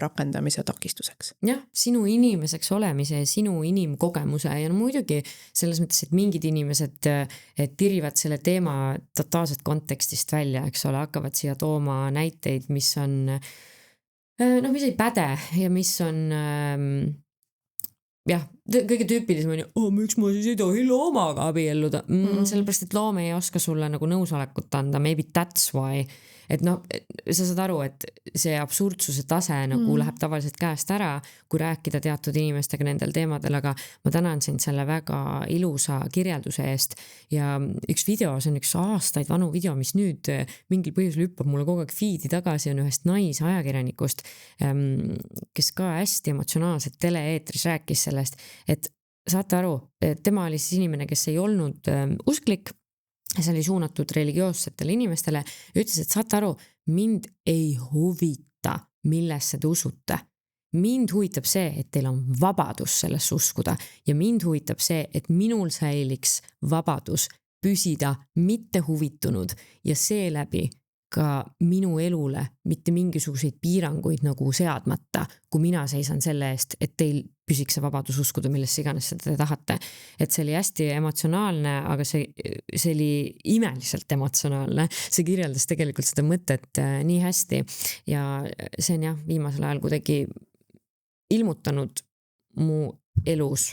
rakendamise takistuseks. Jah, sinu inimeseks olemise ja sinu inimkogemuse ja muidugi selles mõttes, et mingid inimesed tirivad selle teema totaalselt kontekstist välja, eks ole, hakkavad siia tooma näiteid, mis on, mis ei päde ja mis on jah, kõige tüüpilisem on miks ma siis ei tohi loomaga abielluda? Sellepärast, et loom ei oska sulle nagu nõusolekut anda, maybe that's why. Et sa saad aru, et see absurdsuse tase nagu läheb tavaliselt käest ära, kui rääkida teatud inimestega nendel teemadel, aga ma tänan sind selle väga ilusa kirjelduse eest ja üks video, see on üks aastaid vanu video, mis nüüd mingil põhjusel hüppab mulle kogu aeg feed'i tagasi, on ühest naisajakirjanikust, kes ka hästi emotsionaalselt teleeetris rääkis sellest, et saate aru, tema oli siis inimene, kes ei olnud usklik, see oli suunatud religioossetele inimestele, ütles, et saate aru, mind ei huvita, millesse te usute. Mind huvitab see, et teil on vabadus sellesse uskuda ja mind huvitab see, et minul säiliks vabadus püsida mitte huvitunud ja seeläbi ka minu elule mitte mingisuguseid piiranguid nagu seadmata, kui mina seisan selle eest, et teil püsiks see vabadus uskuda, millesse iganes te tahate. Et see oli hästi emotsionaalne, aga see oli imeliselt emotsionaalne. See kirjeldas tegelikult seda mõtet nii hästi ja see on jah, viimasel ajal kuidagi ilmutanud mu elus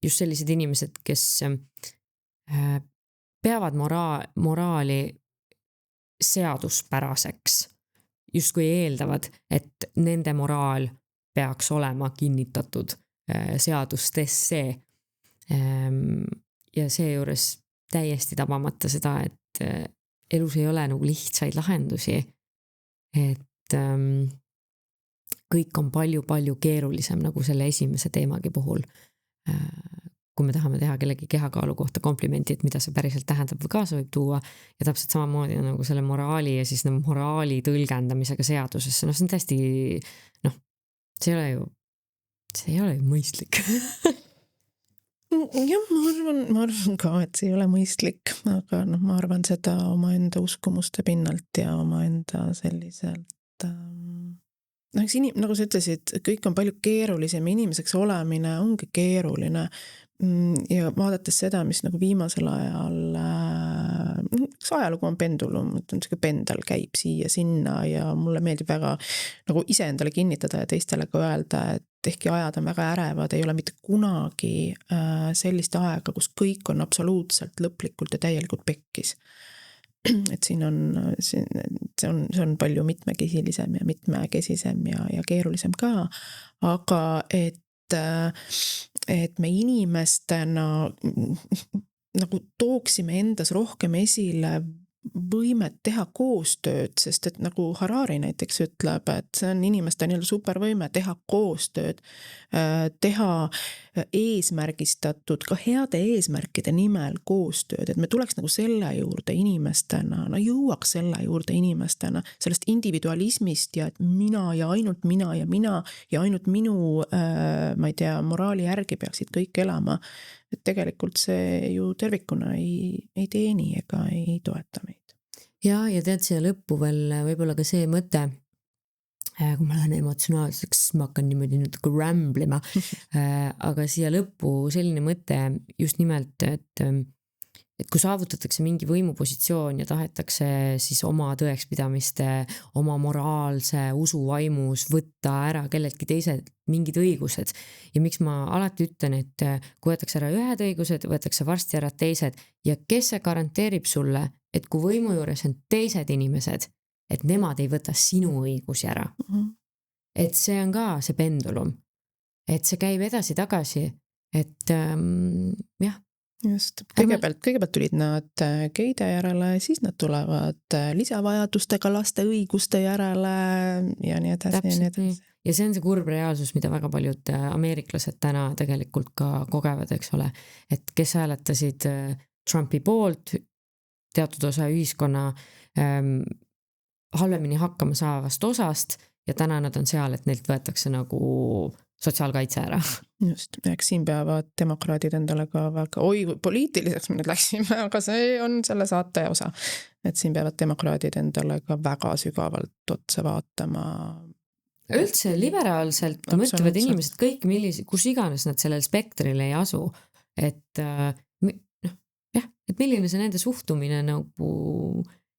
just sellised inimesed, kes peavad moraali seaduspäraseks, justkui eeldavad, et nende moraal peaks olema kinnitatud seadustesse ja seejuures täiesti tabamata seda, et elus ei ole nagu lihtsaid lahendusi, et kõik on palju-palju keerulisem nagu selle esimese teemagi puhul. Kui me tahame teha kellegi kehakaalu kohta komplimenti, et mida see päriselt tähendab või kaasa võib tuua ja täpselt samamoodi nagu selle moraali ja siis moraali tõlgendamisega seadusesse, see on täiesti, see ei ole ju mõistlik. Jah, ma arvan ka, et see ei ole mõistlik, aga ma arvan seda oma enda uskumuste pinnalt ja oma enda selliselt nagu sa ütlesid, kõik on palju keerulisem, inimeseks olemine ongi keeruline ja vaadates seda, mis nagu viimasel ajal ajalugu on pendulum, see pendel käib siia sinna ja mulle meeldib väga nagu ise endale kinnitada ja teistele ka öelda, et ehkki ajad on väga ärevad, ei ole mitte kunagi sellist aega, kus kõik on absoluutselt lõplikult ja täielikult pekkis. Et siin on, see on palju mitmekesilisem ja mitmekesisem ja keerulisem ka, aga et me inimestena nagu tooksime endas rohkem esile võimet teha koostööd, sest et nagu Harari näiteks ütleb, et see on inimeste nii-öelda supervõime teha koostööd, teha eesmärgistatud, ka heade eesmärkide nimel koostööd, et me tuleks nagu selle juurde inimestena, no jõuaks selle juurde inimestena, sellest individualismist ja et mina ja ainult mina ja ainult minu, ma ei tea, moraali järgi peaksid kõik elama. Et tegelikult see ju tervikuna ei teeni ega ei toeta meid. Ja tead siia lõppu veel võib-olla ka see mõte, kui ma lähen emotsionaalseks, ma hakkan niimoodi nüüd ramblima, aga siia lõppu selline mõte just nimelt, et kui saavutatakse mingi võimupositsioon ja tahetakse siis oma tõekspidamiste, oma moraalse usuvaimus võtta ära kelleltki teised mingid õigused. Ja miks ma alati ütlen, et kui võetakse ära ühed õigused, võetakse varsti ära teised ja kes see garanteerib sulle, et kui võimu juures on teised inimesed, et nemad ei võta sinu õigusi ära. Et see on ka see pendulum. Et see käib edasi-tagasi, et jah. Just, kõigepealt tulid nad geide järele, siis nad tulevad lisavajadustega laste õiguste järele ja nii edasi. Täpselt nii. Ja see on see kurb reaalsus, mida väga paljud ameeriklased täna tegelikult ka kogevad, eks ole. Et kes hääletasid Trumpi poolt, teatud osa ühiskonna halvemini hakkama saavast osast ja täna nad on seal, et neilt võetakse nagu sotsiaalkaitse ära. Just, eks siin peavad demokraadid endale ka väga, poliitiliseks me nüüd läksime, aga see on selle saate osa. Et siin peavad demokraadid endale ka väga sügavalt otsa vaatama. Üldse liberaalselt mõtlevad inimesed kõik, kus iganes nad sellel spektril ei asu, et et milline see nende suhtumine nagu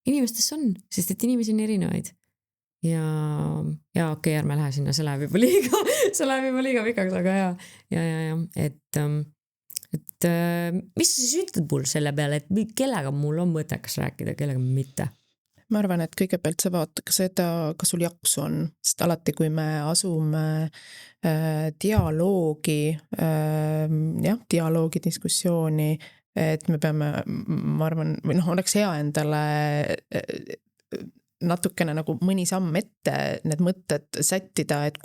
inimestes on, sest et inimesi on erinevaid. Ja okei, ärme lähe sinna, see läheb juba liiga pikaks, aga ja, et mis sa siis ütled mul selle peale, et kellega mul on mõttekas rääkida, kellega mitte? Ma arvan, et kõigepealt sa vaata ka seda, kas sul jaksu on, sest alati, kui me asume dialoogi diskussiooni, et me peame, ma arvan, või oleks hea endale natukene nagu mõni samm ette need mõtted sättida, et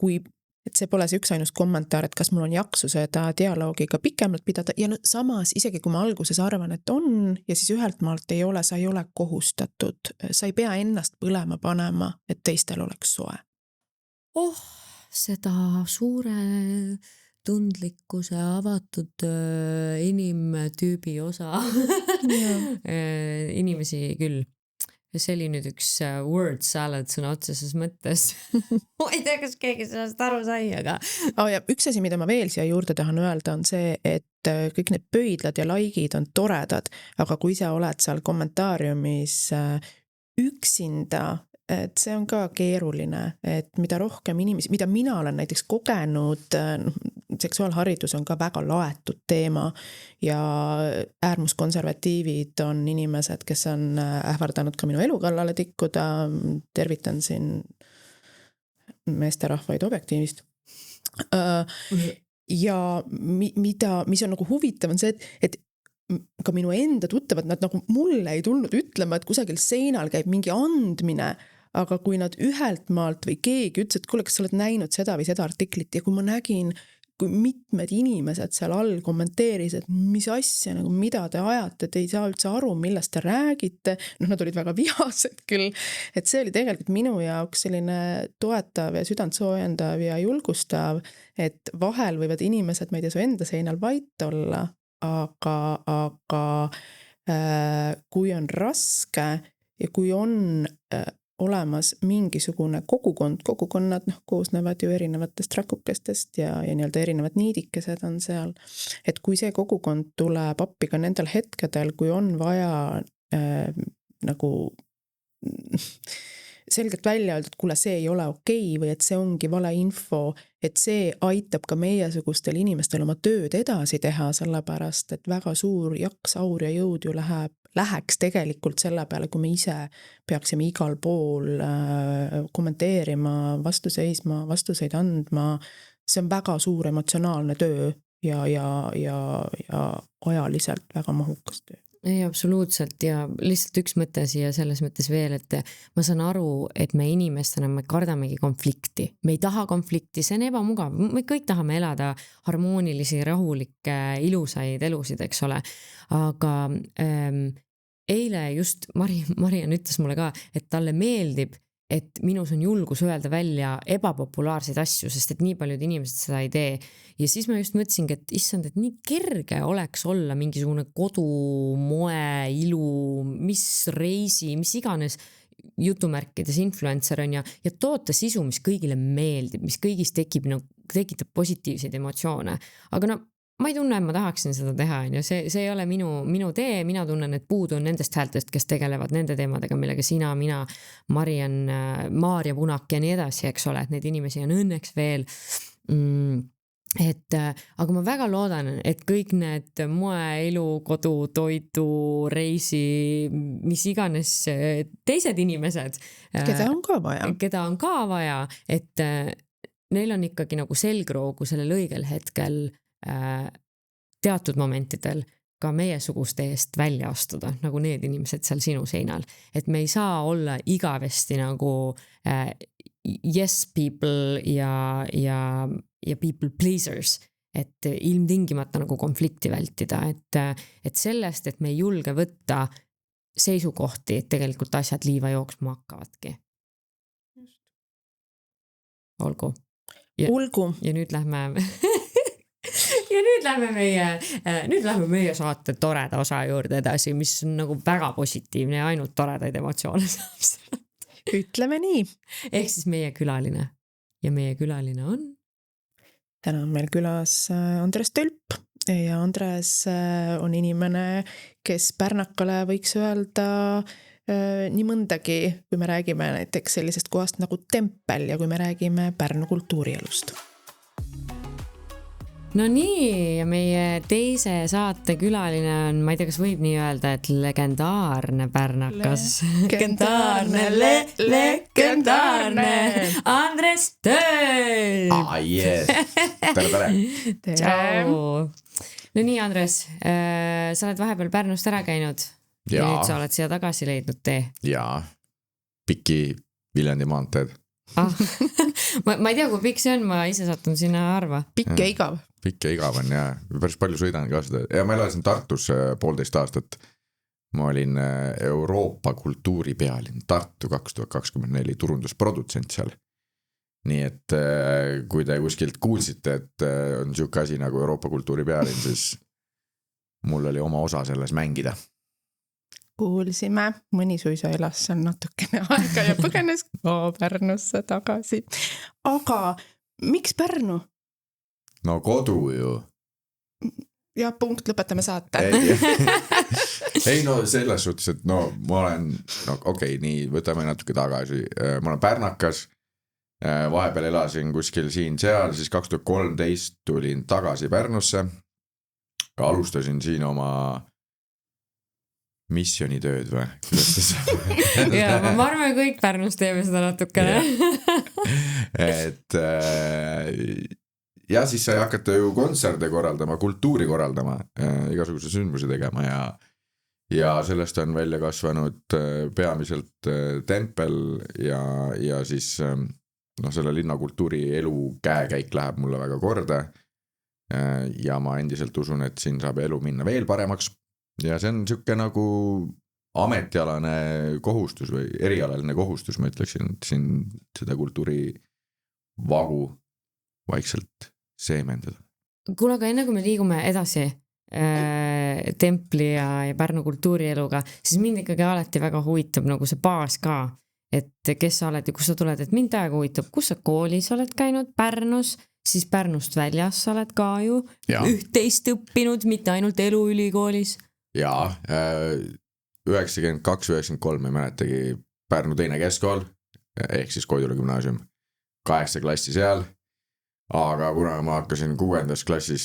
see pole see üks ainus kommentaar, et kas mul on jaksu seda dialoogiga pikemalt pidada ja samas isegi kui ma alguses arvan, et on ja siis ühelt maalt ei ole, sa ei ole kohustatud, sa ei pea ennast põlema panema, et teistel oleks soe. Seda suure tundlikkuse avatud inimtüübi osa inimesi küll. See oli nüüd üks word salad sõna otseses mõttes. Ma ei tea, kas keegi sellest aru sai, aga... Ja üks asi, mida ma veel siia juurde tahan öelda, on see, et kõik need pöidlad ja laikid on toredad, aga kui sa oled seal kommentaariumis üksinda, et see on ka keeruline, et mida rohkem inimesi, mida mina olen näiteks kogenud, seksuaalharidus on ka väga laetud teema ja äärmuskonservatiivid on inimesed, kes on ähvardanud ka minu elu kallale tikkuda, tervitan siin meesterahvaid objektiivist. Ja mis on nagu huvitav on see, et ka minu enda tuttavad, nad nagu mulle ei tulnud ütlema, et kusagil seinal käib mingi andmine, aga kui nad ühelt maalt või keegi ütles, et kuule, kas sa oled näinud seda või seda artiklit ja kui ma nägin, kui mitmed inimesed seal all kommenteeris, et mis asja, nagu mida te ajate, et ei saa üldse aru, millest te räägite, nad olid väga vihased küll, et see oli tegelikult minu jaoks selline toetav ja südantsoojendav ja julgustav, et vahel võivad inimesed, ma ei tea, su enda seinal vait olla, aga kui on raske ja kui on olemas mingisugune kogukonnad koosnevad ju erinevatest rakukestest ja nii-öelda erinevad niidikesed on seal, et kui see kogukond tuleb appi ka nendel hetkedel, kui on vaja nagu selgelt välja öelda, et kuule, see ei ole okei või et see ongi vale info, et see aitab ka meiesugustel inimestel oma tööd edasi teha, sellepärast, et väga suur jaks, aur ja jõud ju läheks tegelikult selle peale, kui me ise peaksime igal pool kommenteerima, vastu seisma, vastuseid andma. See on väga suur emotsionaalne töö ja ajaliselt väga mahukas töö. ei, absoluutselt ja lihtsalt üks mõte siia selles mõttes veel, et ma saan aru, et me inimestena me kardamegi konflikti. Me ei taha konflikti, see on ebamugav. Me kõik tahame elada harmoonilisi, rahulikke, ilusaid elusid, eks ole. Aga eile just Marian ütles mulle ka, et talle meeldib, et minus on julgus öelda välja ebapopulaarseid asju, sest et nii paljud inimesed seda ei tee. Ja siis ma just mõtlesingi, et issand, et nii kerge oleks olla mingisugune kodumoe, ilu, mis reisi, mis iganes jutumärkides influencer on ja toota sisu, mis kõigile meeldib, mis kõigis tekitab positiivseid emotsioone. Aga ma ei tunne, et ma tahaksin seda teha, ja see ei ole minu tee, mina tunnen, et puudu on nendest häältest, kes tegelevad nende teemadega, millega sina, mina, Marian, Maarja Punak ja nii edasi, eks ole, et neid inimesi on õnneks veel. Aga ma väga loodan, et kõik need moeelu, kodu, toidu, reisi, mis iganes teised inimesed, keda on ka vaja, et neil on ikkagi nagu selgroogu sellel õigel hetkel teatud momentidel ka meiesuguste eest välja astuda, nagu need inimesed seal sinu seinal. Et me ei saa olla igavesti nagu yes people ja people pleasers, et ilmtingimata nagu konflikti vältida, et sellest, et me ei julge võtta seisukohti, et tegelikult asjad liiva jooksma hakkavadki. Olgu. Ja nüüd lähme meie saate toreda osa juurde edasi, mis on nagu väga positiivne ja ainult toredaid emotsioone saab. Ütleme nii. Ehk siis meie külaline. Ja meie külaline on? Täna on meil külas Andres Tölp ja Andres on inimene, kes Pärnakale võiks öelda nii mõndagi, kui me räägime näiteks sellisest kohast nagu Tempel ja kui me räägime Pärnu kultuurielust. No nii, ja meie teise saate külaline on, ma ei tea, kas võib nii öelda, et legendaarne pärnakas. Legendaarne Andres Tölp! Yes! Tere! Tšau! No nii, Andres, sa oled vahepeal Pärnust ära käinud ja nüüd sa oled siia tagasi leidnud tee. Jaa, Piki Viljandi maanteed. Ma ei tea, kui pikk see on, ma ise satun sinna harva. Pikk ja igav. Pikk ja igav on, ja päris palju sõidan ka seda. Ja ma elasin Tartus 1,5 aastat. Ma olin Euroopa kultuuripealinn Tartu 2024 turundusprodutsent seal. Nii et kui te kuskilt kuulsite, et on siuke asi nagu Euroopa kultuuripealinn, siis mul oli oma osa selles mängida. Kuulsime, mõni suisa elas seal natukene aega ja põgenes Pärnusse tagasi. Aga miks Pärnu? No kodu ju. Ja punkt, lõpetame saate. Ei no selles suhtes, et ma olen, okei, nii, võtame natuke tagasi. Ma olen pärnakas, vahepeal elasin kuskil siin-seal, siis 2013 tulin tagasi Pärnusse. Alustasin siin oma missionitööd või? Ja, ma arvan, kõik Pärnus teeme seda natukene. Et ja siis sai hakata ju kontserte korraldama, kultuuri korraldama, igasuguse sündmusi tegema ja sellest on välja kasvanud peamiselt Tempel ja siis selle linnakultuuri elu käekäik läheb mulle väga korda ja ma endiselt usun, et siin saab elu minna veel paremaks ja see on siuke nagu ametialane kohustus või erialaline kohustus, ma ütleksin, et siin seda kultuuri vagu vaikselt seemendada. Kuule, aga enne kui me liigume edasi Templi ja Pärnu kultuurieluga, siis mind ikkagi alati väga huvitab nagu see baas ka, et kes sa oled ja kus sa tuled, et mind täiega huvitab, kus sa koolis oled käinud Pärnus, siis Pärnust väljas sa oled ka ju üht-teist õppinud, mitte ainult eluülikoolis. Jaa, 92-93 ei mäletagi Pärnu teine keskkool, ehk siis Koidula gümnaasium, 8. klassi seal. Aga kuna ma hakkasin 6. klassis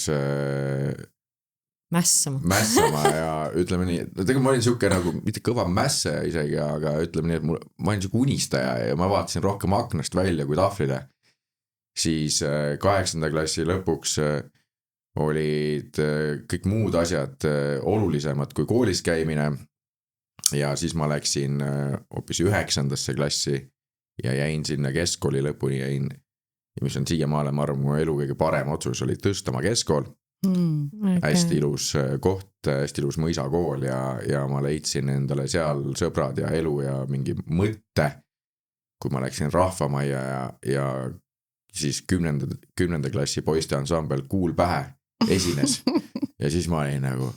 mässama ja ütleme nii, tegelikult ma olin siuke nagu mitte kõva mässe isegi, aga ütleme nii, et ma olin siuke unistaja ja ma vaatasin rohkem aknast välja kui tahvlile. Siis 8. klassi lõpuks olid kõik muud asjad olulisemad kui koolis käimine. Ja siis ma läksin hoopis 9. klassi ja jäin sinna keskkooli lõpuni jäin. Ja mis on siiamaale, ma arvan, mu elu kõige parem otsus oli Tõstamaa keskkool. Hästi ilus koht, hästi ilus mõisakool ja ma leidsin endale seal sõbrad ja elu ja mingi mõtte, kui ma läksin rahvamajja ja siis 10. klassi poiste ansambel Kuul pähe esines ja siis ma olin nagu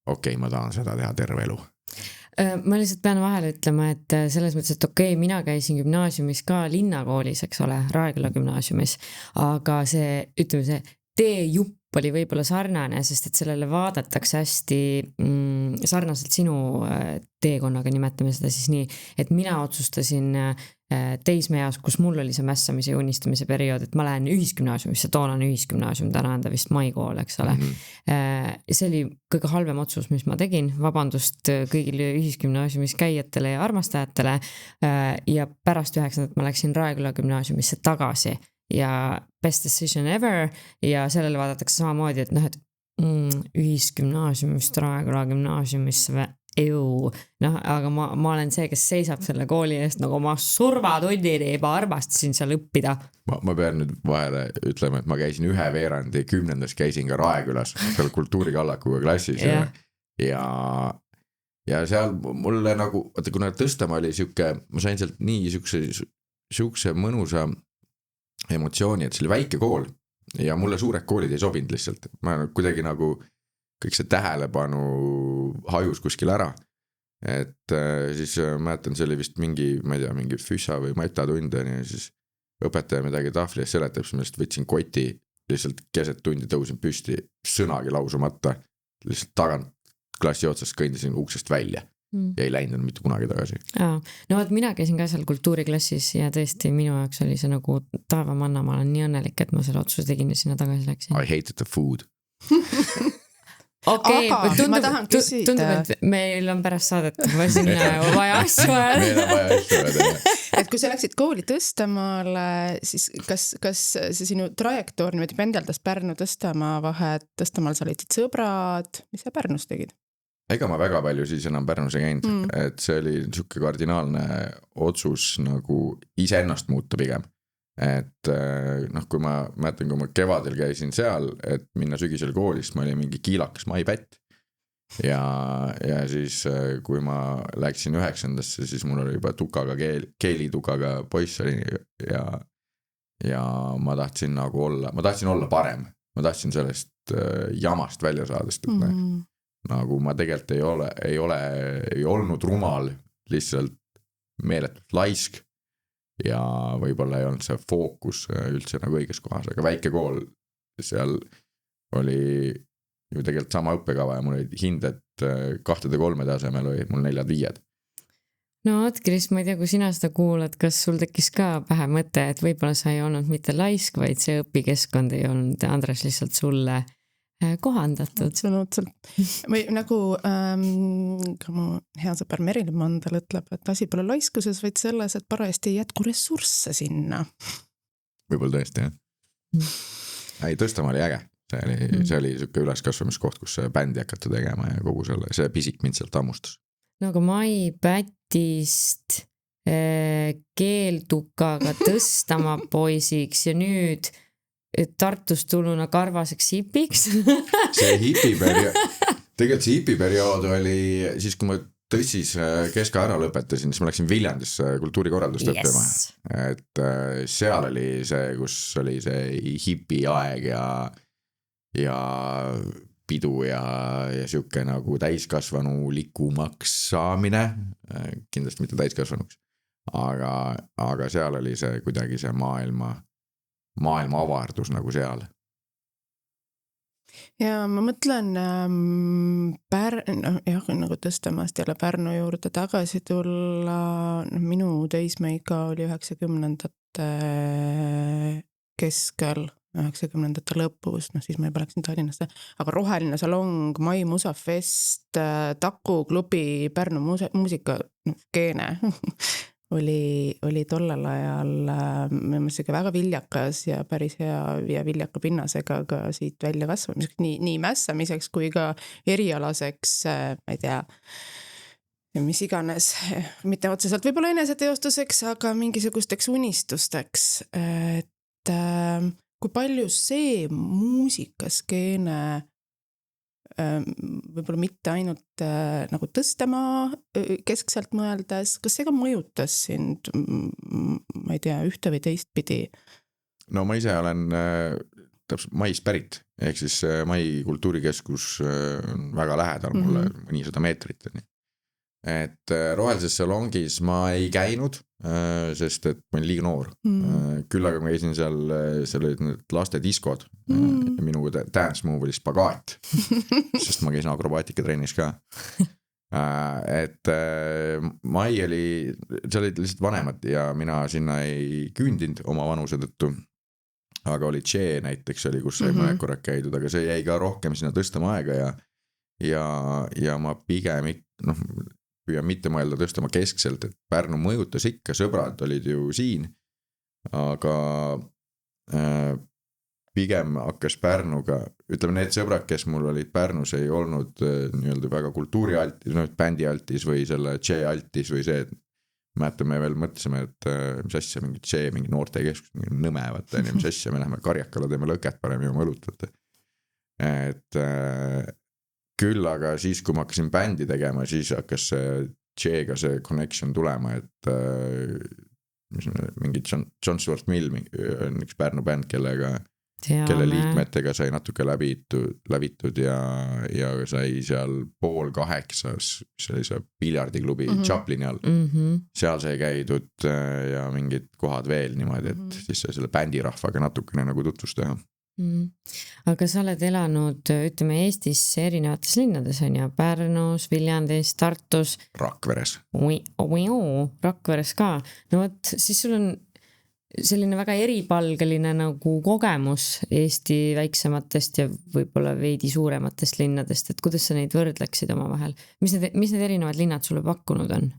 okei, ma tahan seda teha terve elu. Ma lihtsalt pean vahele ütlema, et selles mõttes, et okei, mina käisin gümnaasiumis ka linnakoolis, eks ole, Raeküla gümnaasiumis, aga see, ütleme see teejupp oli võib-olla sarnane, sest et sellele vaadatakse hästi sarnaselt sinu teekonnaga, nimetame seda siis nii, et mina otsustasin teismeeas, kus mul oli see mässamise ja unistamise periood, et ma lähen ühisgümnaasiumisse, toonane ühisgümnaasium, täna on ta vist maikool, eks ole. See oli kõige halvem otsus, mis ma tegin, vabandust kõigile ühisgümnaasiumis käijatele ja armastajatele ja pärast 9. ma läksin Raeküla gümnaasiumisse tagasi ja best decision ever ja sellele vaadatakse samamoodi, et noh, et ühisgümnaasiumist Raeküla gümnaasiumisse aga ma olen see, kes seisab selle kooli eest nagu ma surmatunnini, ma armastasin seal õppida. Ma pean nüüd vahele ütlema, et ma käisin 1/2 10. käisin ka Raekülas seal kultuurikallakuga klassis ja seal mulle nagu, kuna Tõstamaa oli siuke, ma sain sealt nii siukse mõnusa emotsiooni, et see oli väike kool ja mulle suured koolid ei sobinud lihtsalt. Ma kuidagi nagu kõik see tähelepanu hajus kuskil ära. Et siis mäletan, see oli vist mingi, ma ei tea, mingi füssa või matatund ja siis õpetaja midagi tahvli ja seletab, siis ma lihtsalt võtsin koti, lihtsalt keset tundi tõusin püsti, sõnagi lausumata, lihtsalt tagant klassi otsast kõndisin uksest välja. Ja ei läinud mitte kunagi tagasi. No et mina käisin ka seal kultuuriklassis ja tõesti minu jaoks oli see nagu taevamanna, ma olen nii õnnelik, et ma selle otsuse tegin ja sinna tagasi läksin. I hated the food. Okei, tundub, et meil on pärast saadet sinna vaja asju ajada. Et kui sa läksid kooli Tõstamaale, siis kas see sinu trajektoor niimoodi pendeldas Pärnu Tõstamaa vahet, Tõstamaal sa leidsid sõbrad, mis sa Pärnus tegid? Ega ma väga palju siis enam Pärnus ei käinud, et see oli niisugune kardinaalne otsus nagu iseennast muuta pigem. Et noh, kui ma mäletan, kui ma kevadel käisin seal, et minna sügisel koolist, ma olin mingi kiilakas maipätt. Ja siis kui ma läksin 9. siis mul oli juba tukaga keelitukaga poiss oli ja ma tahtsin nagu olla parem. Ma tahtsin sellest jamast välja saada, sest et nagu ma tegelikult ei olnud rumal, lihtsalt meeletult laisk ja võib-olla ei olnud see fookus üldse nagu õiges kohas, aga väike kool seal oli ju tegelikult sama õppekava ja mul olid hinded 2-3 tasemel oli mul 4-5. No oot, Kris, ma ei tea, kui sina seda kuulad, kas sul tekkis ka pähe mõte, et võib-olla sa ei olnud mitte laisk, vaid see õpikeskkond ei olnud, Andres, lihtsalt sulle kohandatud. Absoluutselt. Või nagu ka mu hea sõber Merilin Mandel ütleb, et asi pole laiskuses, vaid selles, et parajasti ei jätku ressursse sinna. Võib-olla tõesti, jah. Ei, Tõstamaa oli äge. See oli siuke üleskasvamiskoht, kus bändi hakata tegema ja kogu see pisik mind sealt ammustas. No aga maipätist keeltukaga Tõstamaa poisiks ja nüüd Tartust tuluna karvaseks hipiks. See tegelikult see hipiperiood oli siis, kui ma tõstis keska ära lõpetasin, siis ma läksin Viljandisse kultuurikorraldust õppima. Et seal oli see, kus oli see hipi aeg ja pidu ja siuke nagu täiskasvanu likumaks saamine, kindlasti mitte täiskasvanuks, aga seal oli see kuidagi see maailma avardus nagu seal. Ja ma mõtlen nagu Tõstamaast jälle Pärnu juurde tagasi tulla, minu teismeiga oli 90ndate keskel, 90ndate lõpus, siis ma juba läksin Tallinnasse, aga Roheline salong, Mai Musafest, Taku klubi, Pärnu muusika keene oli tollel ajal siuke väga viljakas ja päris hea ja viljaka pinnasega ka siit välja kasvamiseks, nii mässamiseks kui ka erialaseks, ma ei tea, mis iganes, mitte otseselt võib-olla eneseteostuseks, aga mingisugusteks unistusteks, et kui palju see muusikaskeene võib-olla mitte ainult nagu Tõstemaa keskselt mõeldes, kas see ka mõjutas sind, ma ei tea, ühte või teist pidi? No ma ise olen täpselt Maist pärit, ehk siis Mai kultuurikeskus on väga lähedal mulle, mõnisada meetrit. Et Rohelises salongis ma ei käinud, sest et ma olin liiga noor. Küll aga ma käisin seal olid need laste diskod ja minu dance move oli spagaat, sest ma käisin akrobaatikatrennis ka. Et Mai oli, seal olid lihtsalt vanemad ja mina sinna ei küündinud oma vanuse tõttu, aga oli Tšee näiteks oli, kus sai mõned korrad käidud, aga see jäi ka rohkem sinna Tõstamaa aega ja ma pigem püüan mitte mõelda Tõstamaa keskselt, et Pärnu mõjutas ikka, sõbrad olid ju siin, aga pigem hakkas Pärnuga, ütleme need sõbrad, kes mul olid Pärnus, ei olnud nii-öelda väga kultuurialtis, bändialtis või selle Tšee-altis või see, et mäletan, me veel mõtlesime, et mis asja, mingi Tšee, mingi noortekeskus, mingi nõme, vaata, mis asja, me läheme Karjakala, teeme lõket, paneme juba õlut, vaata. Et küll aga siis, kui ma hakkasin bändi tegema, siis hakkas Tšeega see connection tulema, et mingi John Stuart Mill on üks Pärnu bänd, kelle liikmetega sai natuke lävitud ja sai seal 7:30, mis oli see piljardiklubi Chaplini all. Seal sai käidud ja mingid kohad veel niimoodi, et siis sai selle bändirahvaga natukene nagu tutvust teha. Aga sa oled elanud, ütleme, Eestis erinevates linnades on ja Pärnus, Viljandis, Tartus, Rakveres. Rakveres ka. No võt, siis sul on selline väga eripalgeline nagu kogemus Eesti väiksematest ja võib-olla veidi suurematest linnadest, et kuidas sa neid võrdleksid oma vahel? Mis need erinevad linnad sulle pakkunud on?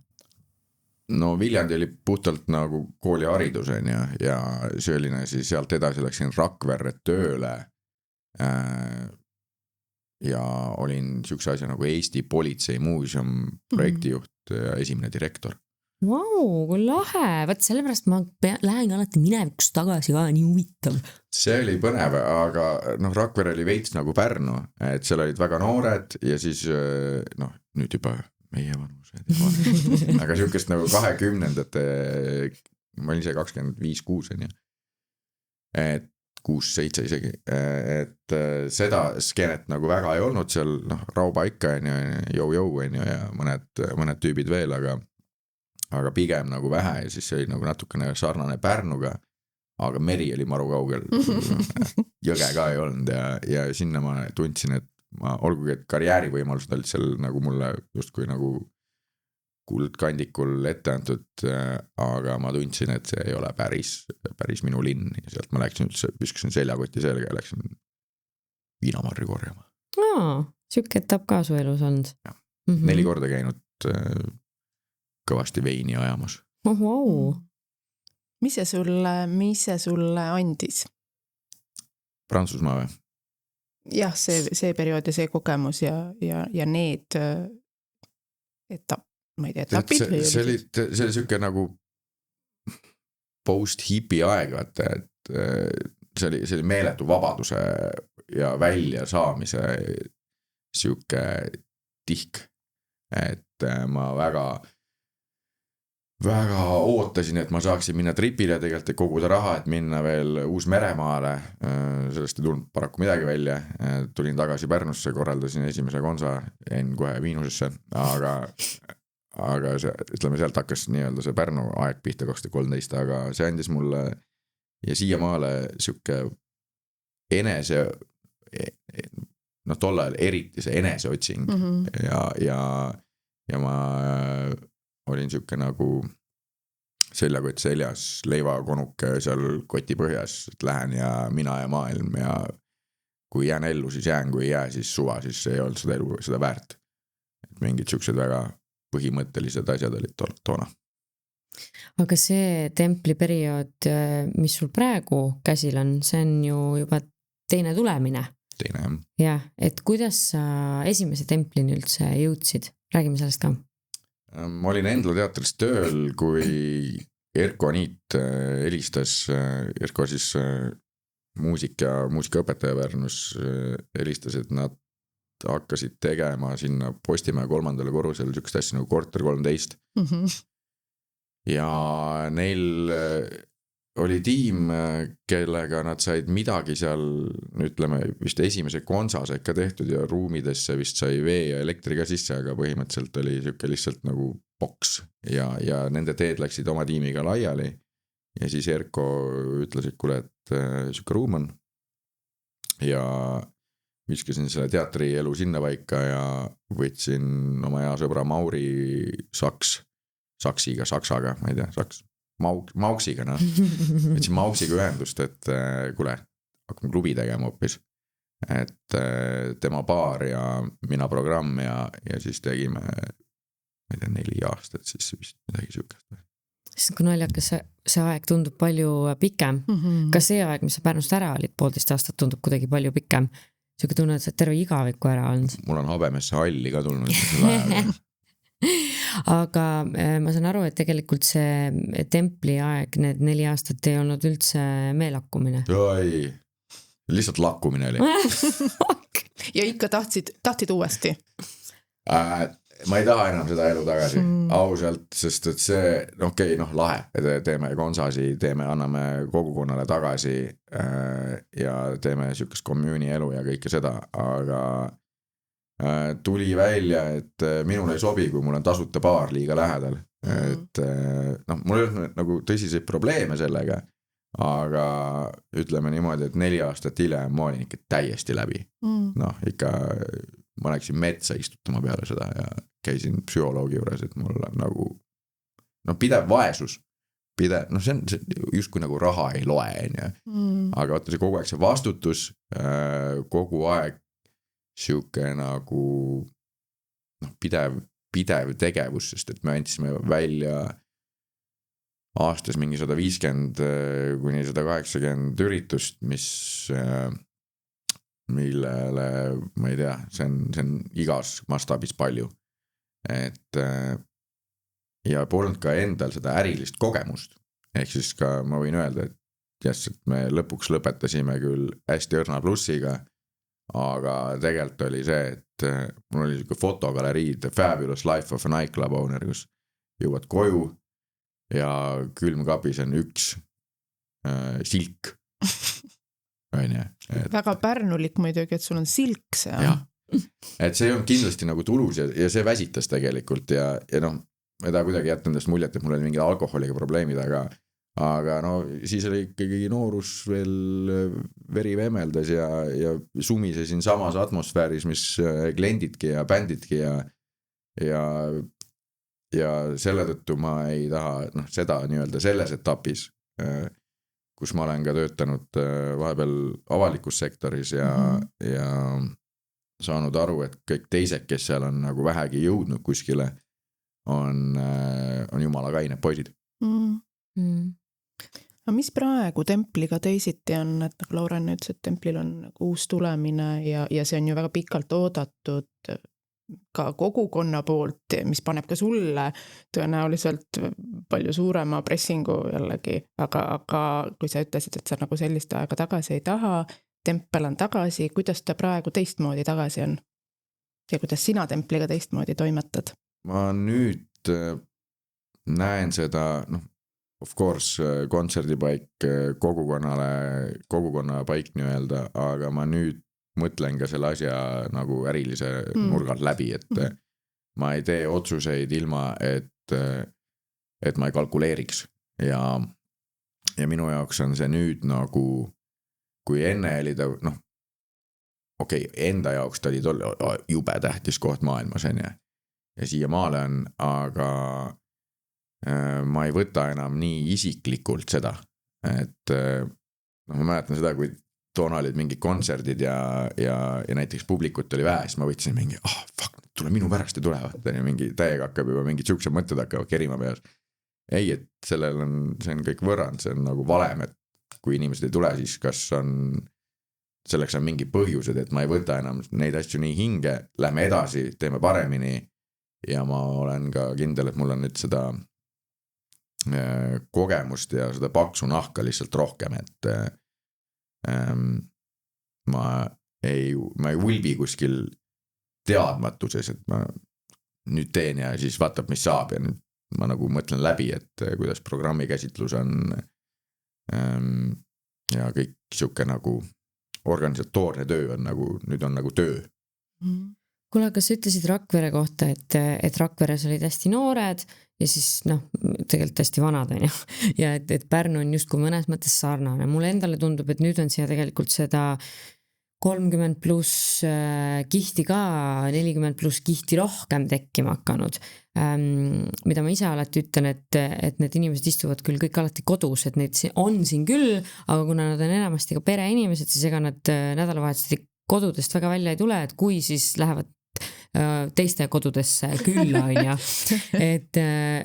No Viljandi oli puhtalt nagu kooliharidus ja see oli siis sealt edasi läksin Rakverre tööle ja olin siukse asja nagu Eesti Politseimuuseum projektijuht ja esimene direktor. Vau, kui lahe, võt sellepärast ma lähen alati minevikus tagasi ka, nii huvitav. See oli põnev, aga Rakvere oli veits nagu Pärnu, et seal olid väga noored ja siis nüüd juba meie vanused, aga siukest nagu 20-ndate, ma olin ise 25-6 on ju, et 6-7 isegi, et seda skeenet nagu väga ei olnud seal, Rauba ikka on ju, on ju ja mõned tüübid veel, aga pigem nagu vähe ja siis see oli nagu natukene sarnane Pärnuga, aga meri oli maru kaugel, jõge ka ei olnud ja sinna ma tundsin, et olgugi, et karjäärivõimalused olid seal nagu mulle justkui nagu kuldkandikul ette antud, aga ma tundsin, et see ei ole päris minu linn ja sealt ma läksin üldse, viskasin seljakoti selga ja läksin viinamarri korjama. Siuke etapp ka su elus olnud? 4 korda käinud kõvasti veini ajamas. Wow. Mis see sulle andis? Prantsusmaa või? Jah, see periood ja see kogemus ja need ma ei tea, etapid või? See oli siuke nagu post-hipi aeg, vaata, et see oli meeletu vabaduse ja välja saamise siuke tihk, et ma väga ootasin, et ma saaksin minna tripile tegelikult, et koguda raha, et minna veel Uus-Meremaale, sellest ei tulnud paraku midagi välja, tulin tagasi Pärnusse, korraldasin esimese konsa, jäin kohe miinusesse, aga see, ütleme, sealt hakkas nii-öelda see Pärnu aeg pihta 2013, aga see andis mulle ja siiamaale siuke tollal eriti see eneseotsing ja ma olin siuke nagu seljakott seljas, leivakonuke seal koti põhjas, et lähen ja mina ja maailm ja kui jään ellu, siis jään, kui ei jää, siis suva, siis ei olnud seda elu seda väärt. Et mingid siuksed väga põhimõttelised asjad olid toona. aga see templi periood, mis sul praegu käsil on, see on ju juba teine tulemine. Teine, jah. Et kuidas sa esimese templini üldse jõudsid? Räägime sellest ka. Ma olin Endla teatris tööl, kui Erko Aniit helistas, Erko siis muusikaõpetaja Pärnus helistas, et nad hakkasid tegema sinna Postimäe 3. korrusel sükest asja nagu Korter 13. Ja neil oli tiim, kellega nad said midagi seal, ütleme vist esimese konsa sai ikka tehtud ja ruumidesse vist sai vee ja elektri ka sisse, aga põhimõtteliselt oli siuke lihtsalt nagu boks ja nende teed läksid oma tiimiga laiali. Ja siis Erko ütles, et kuule, et siuke ruum on ja viskasin selle teatrielu sinna paika ja võtsin oma hea sõbra Mauri Saksaga, ma ei tea, Mauksiga, noh. Võtsin Mauksiga ühendust, et kuule, hakkame klubi tegema hoopis. Et tema baar ja mina programm ja siis tegime, ma ei tea, 4 aastat, siis vist midagi sükast. Sest kui naljakas see aeg tundub palju pikem. Ka see aeg, mis sa Pärnust ära olid 1,5 aastat, tundub kuidagi palju pikem. Siuke tunne, et sa terve igaviku ära olnud. Mul on Habemesse halli ka tulnud. Aga ma saan aru, et tegelikult see templi aeg, need 4 aastat ei olnud üldse meelakkumine. Ei, lihtsalt lakkumine oli. Ja ikka tahtsid uuesti? Ma ei taha enam seda elu tagasi, ausalt, sest et see, okei, lahe, teeme konsasi, anname kogukonnale tagasi ja teeme siukest commune'i elu ja kõike seda, aga tuli välja, et minul ei sobi, kui mul on tasuta baar liiga lähedal. Et mul ei olnud nagu tõsiseid probleeme sellega, aga ütleme niimoodi, et 4 aastat hiljem ma olin ikka täiesti läbi. Ikka ma läksin metsa istutama peale seda ja käisin psühholoogi juures, et mul on nagu pidev vaesus. See on just kui nagu raha ei loe, aga vaata see kogu aeg see vastutus, kogu aeg siuke nagu pidev tegevus, sest et me andsime välja aastas mingi 150 kuni 180 üritust, millele, ma ei tea, see on igas mastaabis palju. Et ja polnud ka endal seda ärilist kogemust. Ehk siis ka ma võin öelda, et et me lõpuks lõpetasime küll hästi õrna plussiga, aga tegelikult oli see, et mul oli siuke fotogalerii The Fabulous Life of a Nightclub Owner, kus jõuad koju ja külmkapis on üks silk. Väga pärnulik muidugi, et sul on silk see. Ja, et see on kindlasti nagu tulus ja see väsitas tegelikult ja ma ei taha kuidagi jätta endast muljet, et mul oli mingid alkoholiga probleemid, aga siis oli ikkagi noorus veel veri vemeldas ja sumisesin samas atmosfääris, mis kliendidki ja bändidki ja selle tõttu ma ei taha seda nii-öelda selles etapis, kus ma olen ka töötanud vahepeal avalikus sektoris ja saanud aru, et kõik teised, kes seal on nagu vähegi jõudnud kuskile, on jumala kained poisid. Aga mis praegu templiga teisiti on, et nagu Lauren ütles, et templil on uus tulemine ja see on ju väga pikalt oodatud ka kogukonna poolt, mis paneb ka sulle tõenäoliselt palju suurema pressingu jällegi, aga kui sa ütlesid, et sa nagu sellist aega tagasi ei taha, tempel on tagasi, kuidas ta praegu teistmoodi tagasi on? Ja kuidas sina templiga teistmoodi toimetad? Ma nüüd näen seda, of course, kontserdipaik kogukonna paik nii-öelda, aga ma nüüd mõtlen ka selle asja nagu ärilise nurgalt läbi, et ma ei tee otsuseid ilma, et ma ei kalkuleeriks ja minu jaoks on see nüüd nagu, kui enne oli ta, enda jaoks ta oli jube tähtis koht maailmas ja siia maale on, aga ma ei võta enam nii isiklikult seda, et ma mäletan seda, kui toona olid mingid kontserdid ja näiteks publikut oli vähe, siis ma võtsin mingi, fuck, tule minu pärast ja tulevad, mingi täiega hakkab juba mingid siuksed mõtted hakkavad kerima peas ei, et see on kõik võrrand, see on nagu valem, et kui inimesed ei tule, siis kas selleks on mingi põhjused, et ma ei võta enam neid asju nii hinge, lähme edasi, teeme paremini ja ma olen ka kindel, et mul on nüüd seda kogemust ja seda paksu nahka lihtsalt rohkem, et ma ei ulbi kuskil teadmatuses, et ma nüüd teen ja siis vaatab, mis saab ja nüüd ma nagu mõtlen läbi, et kuidas programmi käsitlus on ja kõik siuke nagu organisatoorne töö on nagu, nüüd on nagu töö. Kuule, kas sa ütlesid Rakvere kohta, et Rakveres olid hästi noored ja siis tegelikult hästi vanad on ju ja et Pärnu on just kui mõnes mõttes sarnane. Mulle endale tundub, et nüüd on siia tegelikult seda 30 pluss kihti ka, 40 pluss kihti rohkem tekkima hakanud. Mida ma ise alati ütlen, et need inimesed istuvad küll kõik alati kodus, et neid on siin küll, aga kuna nad on enamasti ka pereinimesed, siis ega nad nädalavahetused kodudest väga välja ei tule, et kui siis lähevad teiste kodudesse külla on ja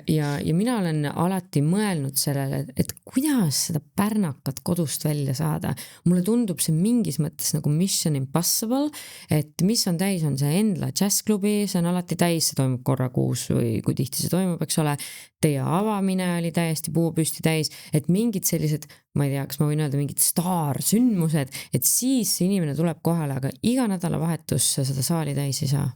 ja mina olen alati mõelnud sellele, et kuidas seda pärnakat kodust välja saada. Mulle tundub see mingis mõttes nagu Mission Impossible, et mis on täis, on see Endla džässklubi, see on alati täis, see toimub korra kuus või kui tihti see toimub, eks ole. Teie avamine oli täiesti puupüsti täis, et mingid sellised, ma ei tea, kas ma võin öelda mingid staarsündmused, et siis see inimene tuleb kohale, aga iga nädalavahetus seda saali täis ei saa.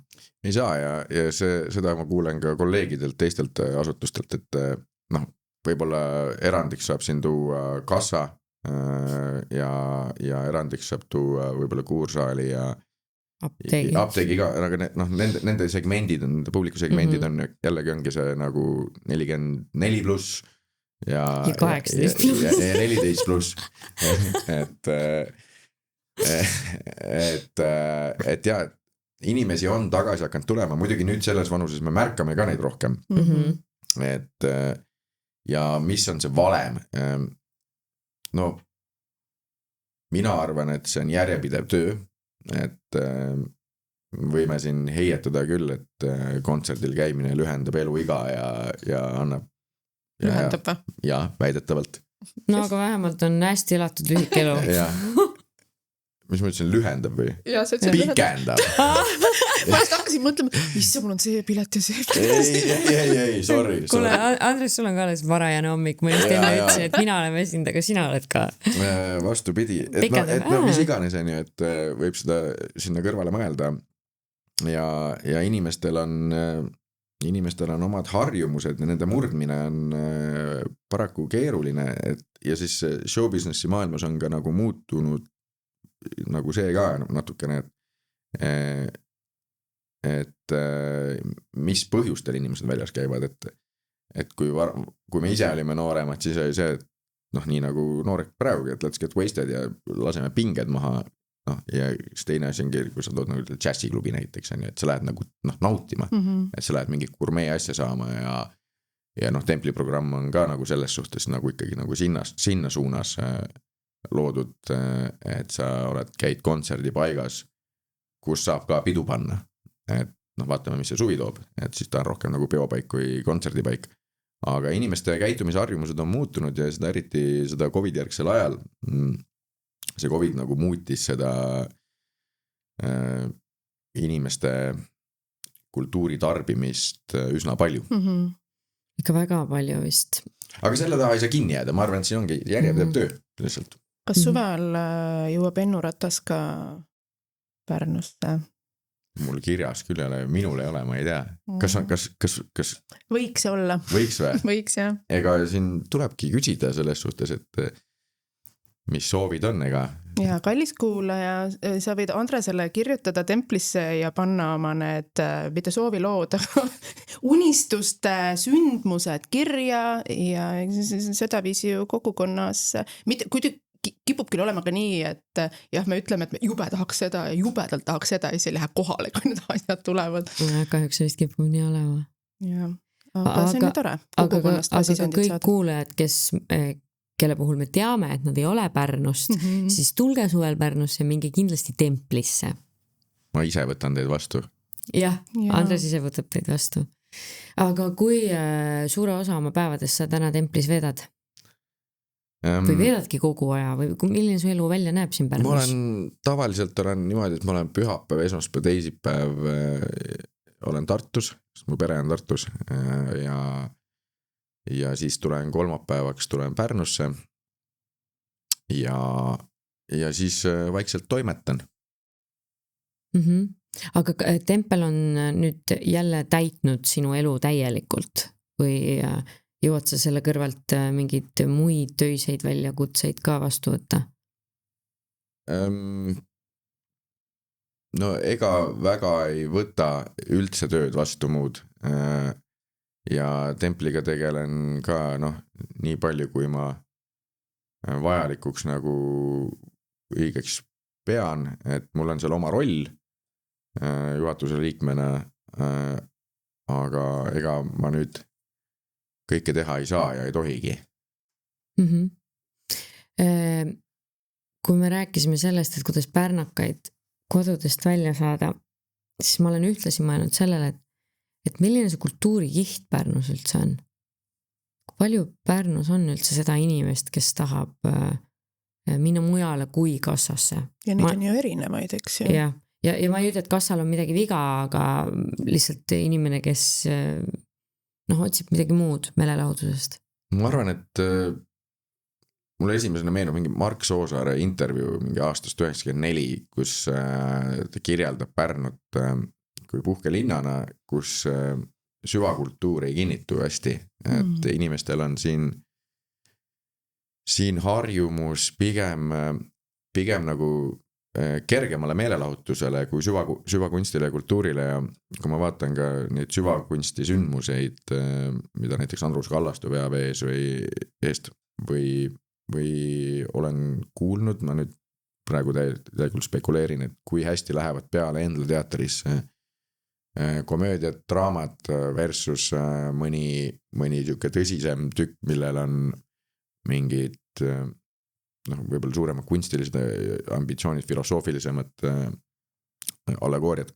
Ei saa ja seda ma kuulen ka kolleegidelt teistelt asutustelt, et võib-olla erandiks saab siin tuua kassa ja erandiks saab tuua võib-olla kuursaali ja apteegi ka, aga nende segmendid on, publiku segmendid on jällegi ongi see nagu 44 pluss ja 18 pluss ja 14 pluss et ja inimesi on tagasi hakanud tulema, muidugi nüüd selles vanuses me märkame ka neid rohkem. Et ja mis on see valem? No mina arvan, et see on järjepidev töö, et võime siin heietada küll, et kontserdil käimine lühendab eluiga ja annab lühendab või? Ja, väidetavalt. No aga vähemalt on hästi elatud lühik elu. Mis ma ütlesin, lühendab või? Pikendab. Ma hakkasin mõtlema, issa mul on see pilet ja see pilet. Ei, sorry. Kuule, Andres, sul on ka alles varajane hommik, ma just enne ütlesin, et mina olen väsinud, aga sina oled ka. Vastupidi, et mis iganes on ju, et võib seda sinna kõrvale mõelda ja inimestel on omad harjumused ja nende murdmine on paraku keeruline ja siis showbusinessi maailmas on ka nagu muutunud nagu see ka natukene, et mis põhjustel inimesed väljas käivad, et kui me ise olime nooremad, siis oli see, et nii nagu noorek praegugi, et let's get wasted ja laseme pinged maha, ja siis teine asi ongi, kui sa tood nagu džässiklubi näiteks, et sa lähed nagu nautima, et sa lähed mingi gurmee asja saama ja templiprogramm on ka nagu selles suhtes nagu ikkagi nagu sinna suunas loodud, et sa käid kontserdi paigas, kus saab ka pidu panna, et vaatame, mis see suvi toob, et siis ta on rohkem nagu peopaik kui kontserdipaik, aga inimeste käitumisharjumused on muutunud ja seda eriti seda COVID järgsel ajal, see COVID nagu muutis seda inimeste kultuuri tarbimist üsna palju. Ikka väga palju vist. Aga selle taha ei saa kinni jääda, ma arvan, et siin ongi järjepidev töö lihtsalt. Kas suvel jõuab Ennu Ratas ka Pärnusse? Mul kirjas küll ei ole, minul ei ole, ma ei tea. Kas võiks olla? Võiks või? Võiks, jah. Ega siin tulebki küsida selles suhtes, et mis soovid on, ega? Ja kallis kuulaja, sa võid Andresele kirjutada templisse ja panna oma need, mitte soovilood, unistuste sündmused kirja ja seda viisi ju kogukonnas, kui kipub küll olema ka nii, et jah, me ütleme, et me jube tahaks seda ja jubedalt tahaks seda ja siis ei lähe kohale, kui need asjad tulevad. Kahjuks vist kipub nii olema. Ja, aga see on nii tore. Aga kõik kuulajad, kelle puhul me teame, et nad ei ole Pärnust, siis tulge suvel Pärnusse ja minge kindlasti templisse. Ma ise võtan teid vastu. Jah, Andres ise võtab teid vastu. aga kui suure osa oma päevadest sa täna templis veedad? Või veedadki kogu aja või milline su elu välja näeb siin Pärnus? Tavaliselt olen niimoodi, et ma olen pühapäev, esmaspäev, teisipäev olen Tartus, sest mu pere on Tartus ja siis tulen kolmapäevaks Pärnusse ja siis vaikselt toimetan. Aga tempel on nüüd jälle täitnud sinu elu täielikult või jõuad sa selle kõrvalt mingeid muid töiseid väljakutseid ka vastu võtta? No ega väga ei võta üldse tööd vastu muud ja templiga tegelen ka nii palju, kui ma vajalikuks nagu õigeks pean, et mul on seal oma roll juhatuse liikmena, aga ega ma nüüd kõike teha ei saa ja ei tohigi. Kui me rääkisime sellest, et kuidas pärnakaid kodudest välja saada, siis ma olen ühtlasi mõelnud sellele, et milline see kultuurikiht Pärnus üldse on. Kui palju Pärnus on üldse seda inimest, kes tahab minna mujale kui kassasse? Ja neid on ju erinevaid, eks ju. Ja ma ei ütle, et kassal on midagi viga, aga lihtsalt inimene, kes otsib midagi muud meelelahutusest. Ma arvan, et mulle esimesena meenub mingi Mark Soosaare intervjuu mingi aastast 1994, kus ta kirjeldab Pärnut kui puhkelinnana, kus süvakultuur ei kinnitu hästi, et inimestel on siin harjumus pigem nagu kergemale meelelahutusele kui süvakunstile ja kultuurile ja kui ma vaatan ka neid süvakunsti sündmuseid, mida näiteks Andrus Kallastu veab või olen kuulnud, ma nüüd praegu täielikult spekuleerin, et kui hästi lähevad peale Endla teatrisse komöödiat, draamat versus mõni niisugune tõsisem tükk, millel on mingid võib-olla suuremad kunstilised ambitsioonid, filosoofilisemad allegooriad,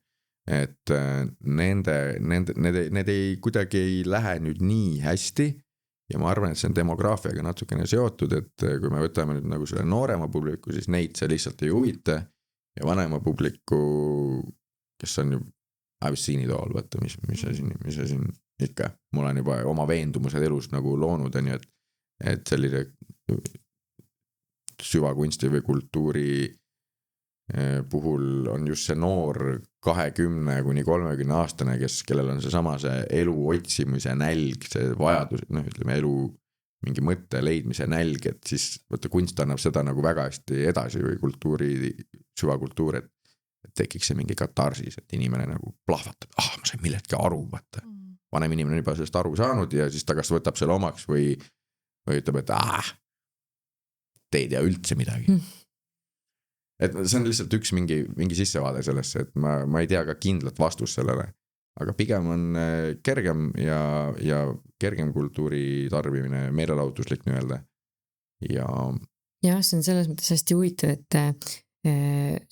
et need ei kuidagi ei lähe nüüd nii hästi ja ma arvan, et see on demograafiaga natukene seotud, et kui me võtame nüüd nagu selle noorema publiku, siis neid see lihtsalt ei huvita ja vanema publiku, kes on ju I've seen it all, vaata, mis sa siin ikka, mul on juba oma veendumused elus nagu loonud, on ju, et selline süvakunsti või kultuuri puhul on just see noor 20–30 aastane, kellel on see elu otsimise nälg, see vajadus, ütleme elu mingi mõtte leidmise nälg, et siis võtta kunst annab seda nagu väga hästi edasi või süvakultuur, et tekiks see mingi katarsis, et inimene nagu plahvatab, ma sain milletki aru, vaata. Vanem inimene on juba sellest aru saanud ja siis ta kas võtab selle omaks või ütleb, et te ei tea üldse midagi. Et see on lihtsalt üks mingi sissevaade sellesse, et ma ei tea ka kindlat vastust sellele, aga pigem on kergem ja kergem kultuuri tarbimine, meelelahutuslik nii-öelda. Ja see on selles mõttes hästi huvitav, et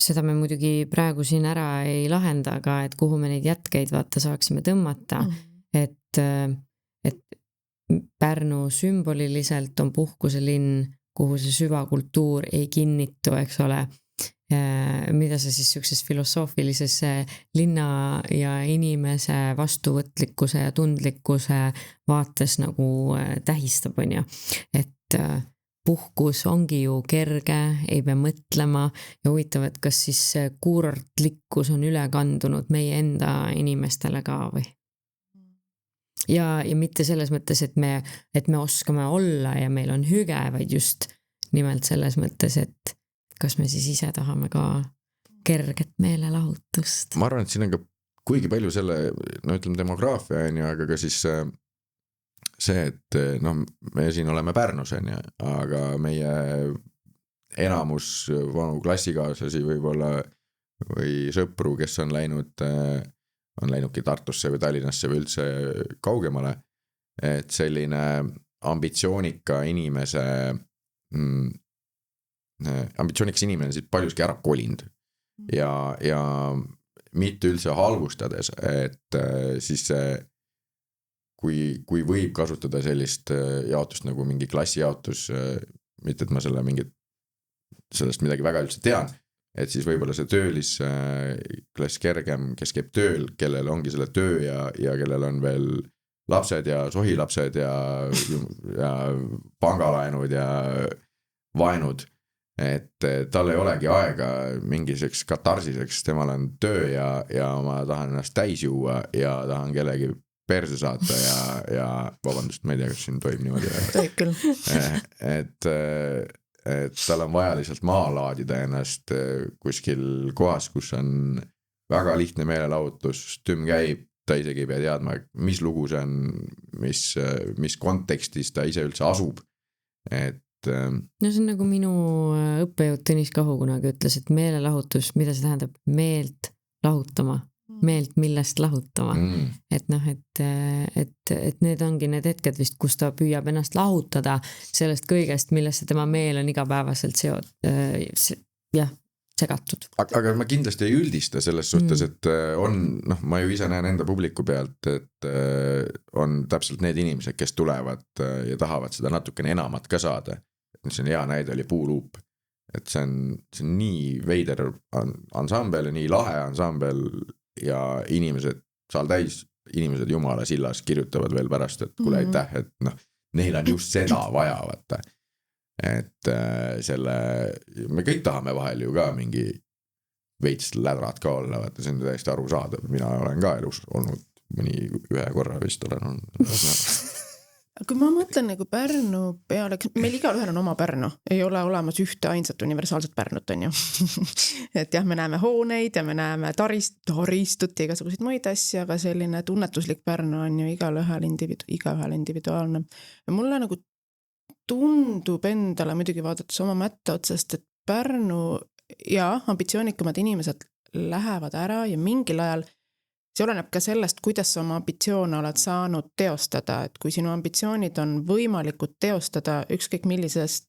seda me muidugi praegu siin ära ei lahenda, aga et kuhu me neid jätkeid saaksime tõmmata, et Pärnu sümboliliselt on puhkuselinn, kuhu see süvakultuur ei kinnitu, eks ole, mida sa siis sellises filosoofilises linna ja inimese vastuvõtlikkuse ja tundlikkuse vaates nagu tähistab, on ju. Et puhkus ongi ju kerge, ei pea mõtlema ja huvitav, et kas siis kuurortlikkus on üle kandunud meie enda inimestele ka või? Ja mitte selles mõttes, et me oskame olla ja meil on hüge, vaid just nimelt selles mõttes, et kas me siis ise tahame ka kerget meelelahutust. Ma arvan, et siin on ka kuigi palju selle, ütleme demograafia, aga ka siis see, et me siin oleme Pärnus, aga meie enamus vanu klassikaaslasi võib-olla või sõpru, kes on läinudki Tartusse või Tallinnasse või üldse kaugemale, et selline ambitsioonikas inimene siit paljuski ära kolinud ja mitte üldse halvustades, et siis kui võib kasutada sellist jaotust nagu mingi klassijaotus, mitte et ma sellest midagi väga üldse tean, et siis võib-olla see töölisklass kergem, kes käib tööl, kellel ongi selle töö ja kellel on veel lapsed ja sohilapsed ja pangalaenud ja vaenud, et tal ei olegi aega mingiseks katarsiseks, temal on töö ja ma tahan ennast täis juua ja tahan kellegi perse saata ja vabandust, ma ei tea, kas siin tohib niimoodi tohib küll. et tal on vaja lihtsalt maha laadida ennast kuskil kohas, kus on väga lihtne meelelahutus, tüm käib, ta isegi ei pea teadma, mis lugu see on, mis kontekstis ta ise üldse asub, et no see on nagu minu õppejõud Tõnis Kahu kunagi ütles, et meelelahutus, mida see tähendab? Meelt lahutama, meelt millest lahutama. Et noh, et need ongi need hetked vist, kus ta püüab ennast lahutada sellest kõigest, millesse tema meel on igapäevaselt segatud. Aga ma kindlasti ei üldista selles suhtes, et ma ju ise näen enda publiku pealt, et on täpselt need inimesed, kes tulevad ja tahavad seda natukene enamat ka saada. See on hea näide, oli Puuluup. Et see on nii veider ansambel ja nii lahe ansambel ja inimesed saal täis, inimesed Jumala sillas kirjutavad veel pärast, et kuule aitäh, et neil on just seda vaja, vaata. Et me kõik tahame vahel ju ka mingi veits lädrad ka olla, vaata, see on täiesti arusaadav, mina olen ka elus olnud mõni ühe korra vist olen olnud. Kui ma mõtlen nagu Pärnu peale, meil igalühel on oma Pärnu, ei ole olemas ühte ainsat universaalset Pärnut, on ju. Et jah, me näeme hooneid ja me näeme taristut ja igasuguseid muid asju, aga selline tunnetuslik Pärnu on ju igalühel individuaalne. Ja mulle nagu tundub endale muidugi vaadates oma mätta otsast, et Pärnu ja ambitsioonikamad inimesed lähevad ära ja mingil ajal see oleneb ka sellest, kuidas sa oma ambitsioone oled saanud teostada, et kui sinu ambitsioonid on võimalikud teostada ükskõik millisest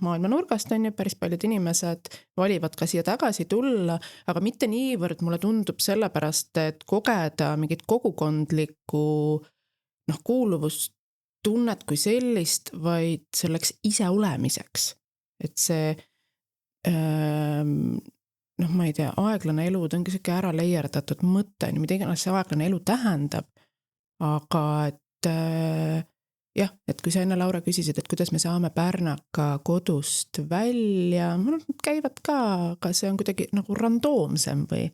maailma nurgast, on ju, päris paljud inimesed valivad ka siia tagasi tulla, aga mitte niivõrd mulle tundub sellepärast, et kogeda mingit kogukondlikku kuuluvustunnet kui sellist, vaid selleks ise olemiseks. Et see ma ei tea, aeglane elu, ta ongi selline ära leierdatud mõte, mida iganes see aeglane elu tähendab, aga et jah, et kui sa enne Laura küsisid, et kuidas me saame Pärnaka kodust välja, käivad ka, aga see on kuidagi nagu randoomsem või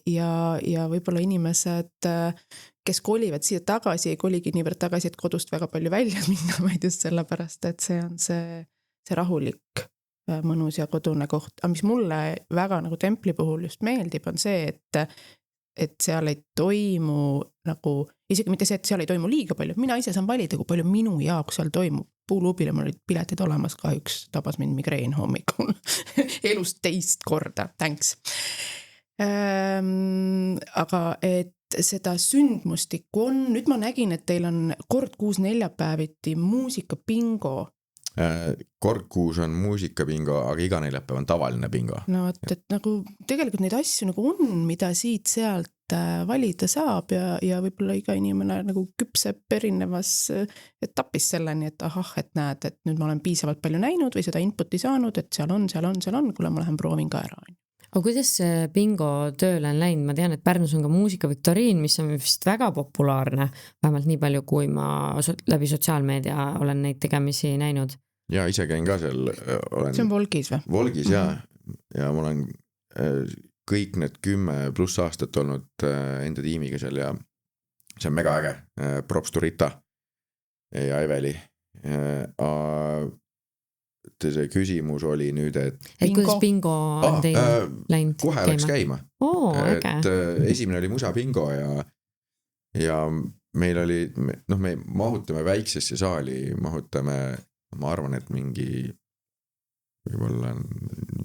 ja võib-olla inimesed, kes kolivad siia tagasi, ei koligi niivõrd tagasi, et kodust väga palju välja minna, vaid just sellepärast, et see on see rahulik mõnus ja kodune koht. Aga mis mulle väga nagu templi puhul just meeldib, on see, et seal ei toimu nagu, isegi mitte see, et seal ei toimu liiga palju, mina ise saan valida, kui palju minu jaoks seal toimub. Puuluubile mul olid piletid olemas, kahjuks tabas mind migreen hommikul elust teist korda, thanks. Aga et seda sündmustikku on, nüüd ma nägin, et teil on kord kuus neljapäeviti muusikapingo. Kord kuus on muusikapingo, aga iga neljapäev on tavaline bingo. No et nagu tegelikult neid asju nagu on, mida siit-sealt valida saab ja võib-olla iga inimene nagu küpseb erinevas etapis selleni, et ahah, et näed, et nüüd ma olen piisavalt palju näinud või seda inputi saanud, et seal on, kuule ma lähen proovin ka ära. Aga kuidas see bingo tööle on läinud? Ma tean, et Pärnus on ka muusikaviktoriin, mis on vist väga populaarne, vähemalt nii palju, kui ma läbi sotsiaalmeedia olen neid tegemisi näinud. Ja ise käin ka seal. See on Volgis või? Volgis, ja ma olen kõik need 10+ aastat olnud enda tiimiga seal ja see on mega äge. Props to Rita ja Eveli. See küsimus oli nüüd, et kuidas bingo on teil läinud? Kohe läks käima. Et esimene oli musa bingo ja meil oli, me mahutame väiksesse saali, ma arvan, et mingi võib-olla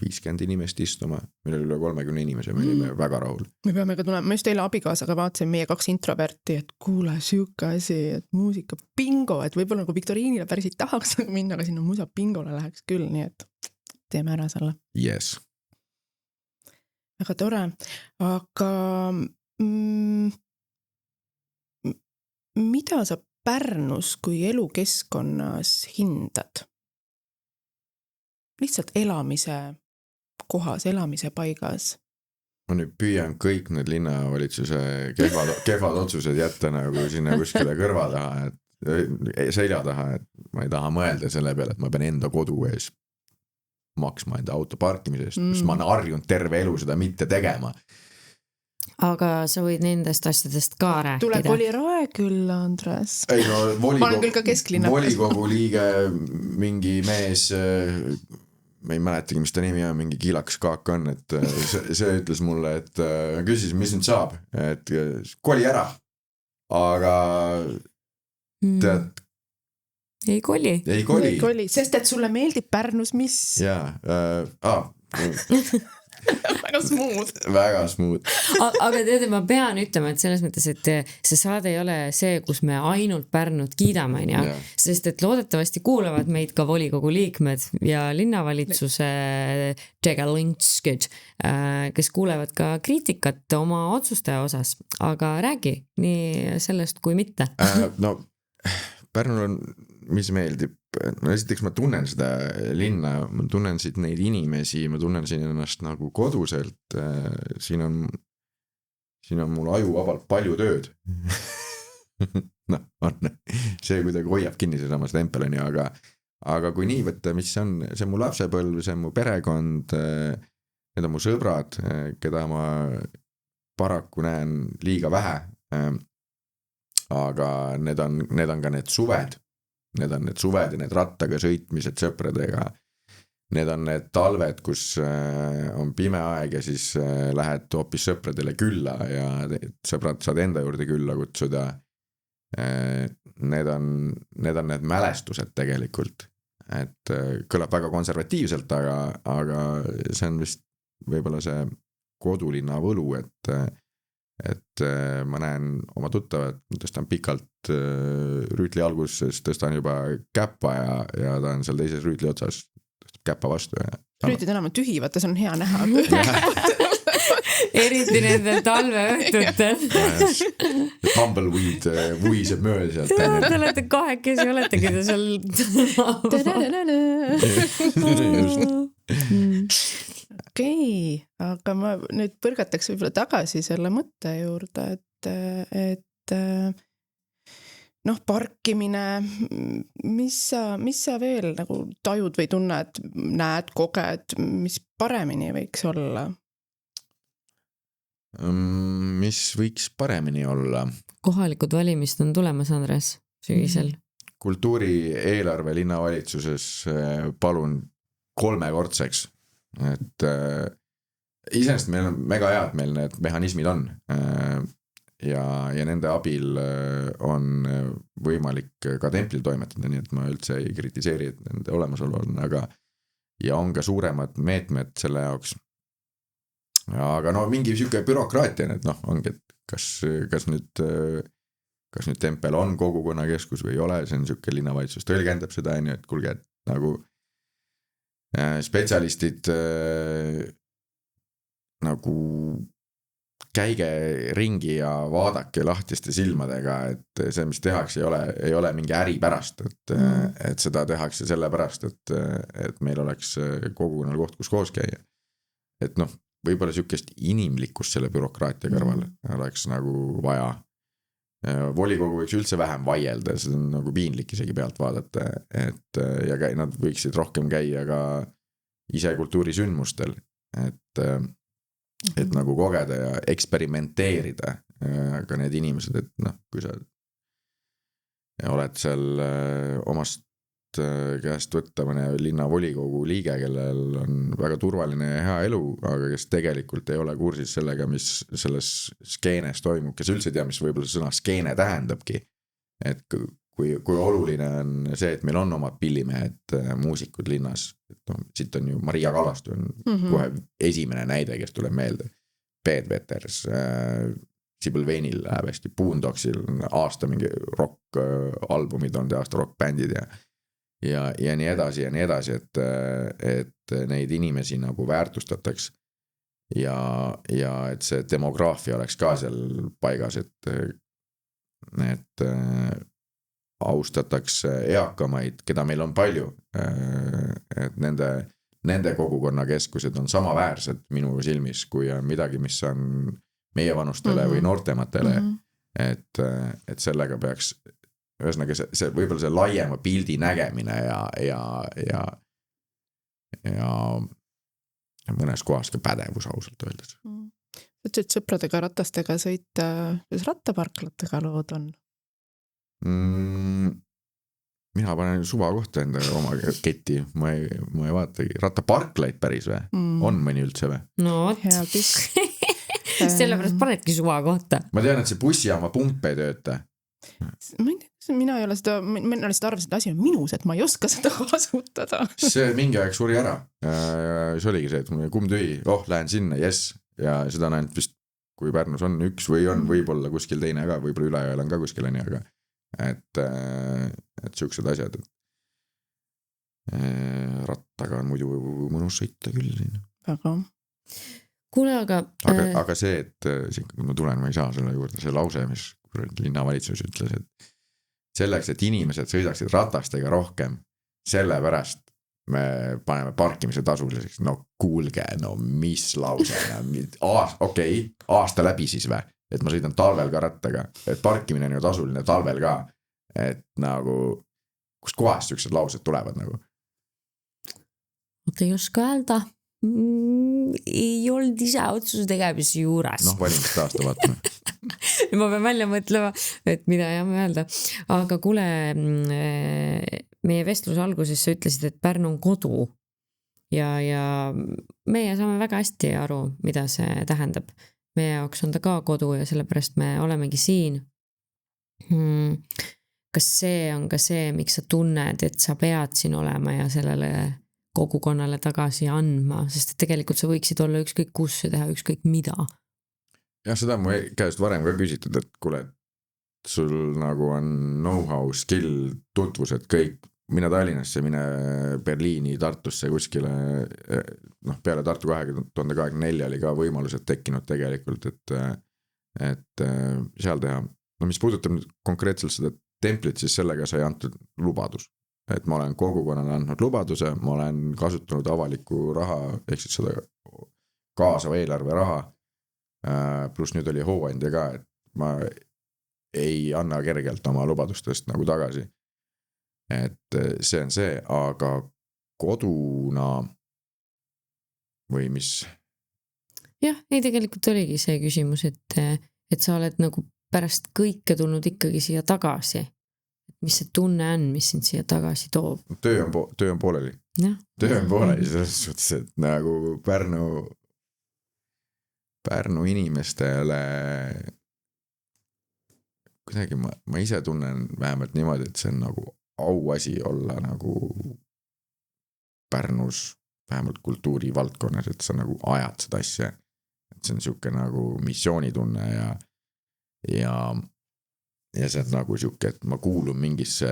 50 inimest istuma, meil oli üle 30 inimese, me olime väga rahul. Me peame ka tulema, ma just eile abikaasaga vaatasin meie 2 introverti, et kuule siuke asi, et muusika bingo, et võib-olla nagu viktoriinile päris ei tahaks minna, aga sinna musa bingole läheks küll, nii et teeme ära selle. Yes. Väga tore, aga mida sa Pärnus kui elukeskkonnas hindad? Lihtsalt elamise kohas, elamise paigas. Ma nüüd püüan kõik need linnavalitsuse kehvad otsused jätta nagu sinna kuskile kõrva taha, et selja taha, et ma ei taha mõelda selle peale, et ma pean enda kodu ees maksma enda auto parkimisest, sest ma olen harjunud terve elu seda mitte tegema. Aga sa võid nendest asjadest ka rääkida. Tuleb oli rae küll, Andres. Ei no, ma olen küll ka kesklinnakas. Volikogu liige, mingi mees, ma ei mäletagi, mis ta nimi on, mingi Kiilakas Kaak on, et see ütles mulle, et küsis, mis nüüd saab, et koli ära, aga tead, ei koli, sest et sulle meeldib Pärnus, mis? Jaa, väga smooth. Aga tead, ma pean ütlema, et selles mõttes, et see saade ei ole see, kus me ainult Pärnut kiidame, sest et loodetavasti kuulavad meid ka volikogu liikmed ja linnavalitsuse tegelinskid, kes kuulevad ka kriitikat oma otsuste osas, aga räägi nii sellest kui mitte. No Pärnul on, mis meeldib, no esiteks ma tunnen seda linna, ma tunnen siit neid inimesi, ma tunnen siin ennast nagu koduselt, siin on mul aju vabalt palju tööd. No, on see kuidagi hoiab kinni seesama Tempelini, aga kui nii võtta, mis on, see on mu lapsepõlv, see on mu perekond, need on mu sõbrad, keda ma paraku näen liiga vähe, aga need on ka need suved. Need on need suved ja need rattaga sõitmised sõpradega. Need on need talved, kus on pime aeg ja siis lähed hoopis sõpradele külla ja sõbrad saad enda juurde külla kutsuda. Need on need mälestused tegelikult. Et kõlab väga konservatiivselt, aga see on vist võib-olla see kodulinna võlu, et ma näen oma tuttavat, tõstan pikalt rüütli alguses, tõstan juba käppa ja ta on seal teises rüütli otsas, käppa vastu. Rüütlid enam on tühivad, see on hea näha. Eriti nendel talveõhtutel. Tumbleweed vuiseb mööda sealt. Te olete kahekesi, oletegi te seal. Okei, aga ma nüüd põrgataks võib-olla tagasi selle mõtte juurde, et parkimine, mis sa veel nagu tajud või tunned, näed, koged, mis paremini võiks olla? Mis võiks paremini olla? Kohalikud valimist on tulemas, Andres, sügisel. Kultuuri eelarve linnavalitsuses palun 3-kordseks. Et iseenesest meil on mega hea, et meil need mehhanismid on ja nende abil on võimalik ka templil toimetada, nii et ma üldse ei kritiseeri, et nende olemasolu on, ja on ka suuremad meetmed selle jaoks. Aga mingi siuke bürokraatia, et ongi, et kas nüüd tempel on kogukonnakeskus või ei ole, see on siuke linnavalitsus tõlgendab seda, et kulge, et nagu spetsialistid nagu käige ringi ja vaadake lahtiste silmadega, et see, mis tehakse, ei ole mingi äri pärast, et seda tehakse selle pärast, et meil oleks kogukonnal koht, kus koos käia. Et võib-olla siukest inimlikkust selle bürokraatia kõrval oleks nagu vaja. Volikogu võiks üldse vähem vaielda, see on nagu piinlik isegi pealt vaadata, ja nad võiksid rohkem käia ka ise kultuurisündmustel, et nagu kogeda ja eksperimenteerida ka need inimesed, et kui sa oled seal omast käest võtta mõne linnavolikogu liige, kellel on väga turvaline ja hea elu, aga kes tegelikult ei ole kursis sellega, mis selles skeenes toimub, kes üldse tea, mis võib-olla sõna skeene tähendabki, et kui oluline on see, et meil on omad pillimehed muusikud linnas, et siit on ju Maria Kallastu on kohe esimene näide, kes tuleb meelde, Peet Veters, Sibel Veinil läheb hästi, Boondoksil aasta mingi rock-albumid on aasta rock-bändid ja nii edasi, et neid inimesi nagu väärtustataks ja et see demograafia oleks ka seal paigas, et et austatakse eakamaid, keda meil on palju, et nende kogukonnakeskused on samaväärsed minu silmis, kui on midagi, mis on meie vanustele või noortematele, et sellega peaks, ühesõnaga see võib-olla see laiema pildi nägemine ja mõnes kohas ka pädevus ausalt öeldes. Ütlesid sõpradega ratastega sõita, kuidas rattaparklatega lood on? Mina panen suva kohta enda oma ketti, ma ei vaatagi. Rattaparklaid päris või? On mõni üldse või? No Hea piss. sellepärast panedki suva kohta. Ma tean, et see bussijaama pump ei tööta. Ma ei tea, mina lihtsalt arvasin, et asi on minus, et ma ei oska seda kasutada. See mingi aeg suri ära. See oligi see, et mul kumm tühi, lähen sinna, yes. Ja seda on ainult vist, kui Pärnus on üks või on võib-olla kuskil teine ka, võib-olla Ülejõel on ka kuskil on aga et siuksed asjad. Rattaga on muidu mõnus sõita küll siin. Aga kuule, aga see, et kui ma tulen, ma ei saa selle juurde, see lause, mis linnavalitsus ütles, et selleks, et inimesed sõidaksid ratastega rohkem, sellepärast me paneme parkimise tasuliseks. No kuulge, no mis lause, okei, aasta läbi siis või, et ma sõidan talvel ka rattaga, et parkimine on ju tasuline talvel ka, et nagu kust kohast siuksed laused tulevad nagu? Ei oska öelda. Ei olnud ise otsuse tegemise juures. Valimist aasta vaatame. Ma pean välja mõtlema, et mida jääme öelda. Aga kuule, meie vestluse alguses sa ütlesid, et Pärnu on kodu ja meie saame väga hästi aru, mida see tähendab. Meie jaoks on ta ka kodu ja sellepärast me olemegi siin. Kas see on ka see, miks sa tunned, et sa pead siin olema ja sellele kogukonnale tagasi andma, sest et tegelikult sa võiksid olla ükskõik kus ja teha ükskõik mida. Ja seda mu käest varem ka küsitud, et kuule, sul nagu on know-how, skill, tutvused, kõik, mine Tallinnasse, mine Berliini, Tartusse kuskile, peale Tartu 2024 oli ka võimalused tekkinud tegelikult, et seal teha. No mis puudutab konkreetselt seda templit, siis sellega sai antud lubadus. Et ma olen kogukonnale andnud lubaduse, ma olen kasutanud avaliku raha, ehk siis seda kaasava eelarve raha, pluss nüüd oli hooandja ka, et ma ei anna kergelt oma lubadustest nagu tagasi. Et see on see, aga koduna või mis? Jah, ei tegelikult oligi see küsimus, et sa oled nagu pärast kõike tulnud ikkagi siia tagasi. Mis see tunne on, mis sind siia tagasi toob? Töö on pooleli. Ja. Töö on pooleli selles suhtes, et nagu Pärnu inimestele kuidagi ma ise tunnen vähemalt niimoodi, et see on nagu auasi olla nagu Pärnus vähemalt kultuurivaldkonnas, et sa nagu ajad seda asja. Et see on siuke nagu missioonitunne ja see on nagu siuke, et ma kuulun mingisse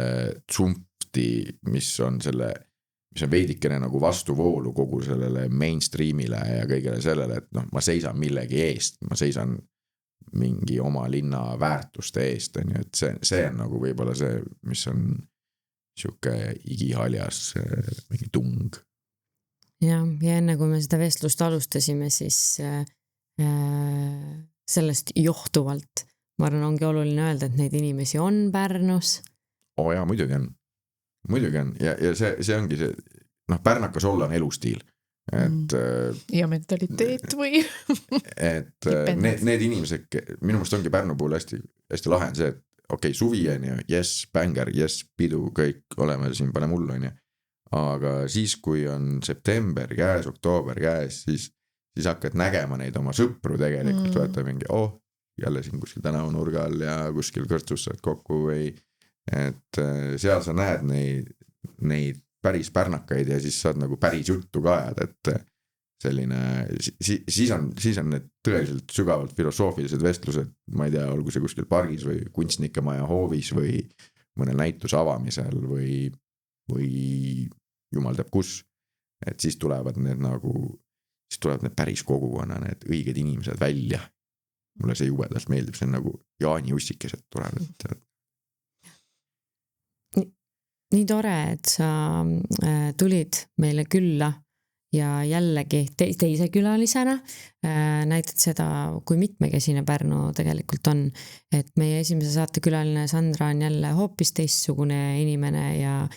tsumpti, mis on veidikene nagu vastuvoolu kogu sellele mainstreamile ja kõigele sellele, et ma seisan millegi eest, ma seisan mingi oma linna väärtuste eest, et see on nagu võib-olla see, mis on siuke igihaljas mingi tung. Ja enne kui me seda vestlust alustasime, siis sellest johtuvalt ma arvan, ongi oluline öelda, et neid inimesi on Pärnus. Jaa, muidugi on. Ja see ongi see, pärnakas olla on elustiil. Ja mentaliteet või? Et need inimesed, minu meelest ongi Pärnu puhul hästi lahe on see, et okei, suvi on ju, yes, bänger, yes, pidu, kõik oleme siin, pane mullu on ju. Aga siis, kui on september käes, oktoober käes, siis hakkad nägema neid oma sõpru tegelikult, vaata mingi, jälle siin kuskil tänavanurga all ja kuskil kõrtsus saad kokku või et seal sa näed neid päris pärnakaid ja siis saad nagu päris juttu ka ajada, et selline, siis on need tõeliselt sügavalt filosoofilised vestlused, ma ei tea, olgu see kuskil pargis või kunstnike maja hoovis või mõne näituse avamisel või jumal teab kus, et siis tulevad need päris kogukonna, need õiged inimesed välja. mulle see jubedalt meeldib, see on nagu Jaani ussikesed tulevad. Nii tore, et sa tulid meile külla ja jällegi teise külalisena näitad seda, kui mitmekesine Pärnu tegelikult on, et meie esimese saate külaline Sandra on jälle hoopis teistsugune inimene ja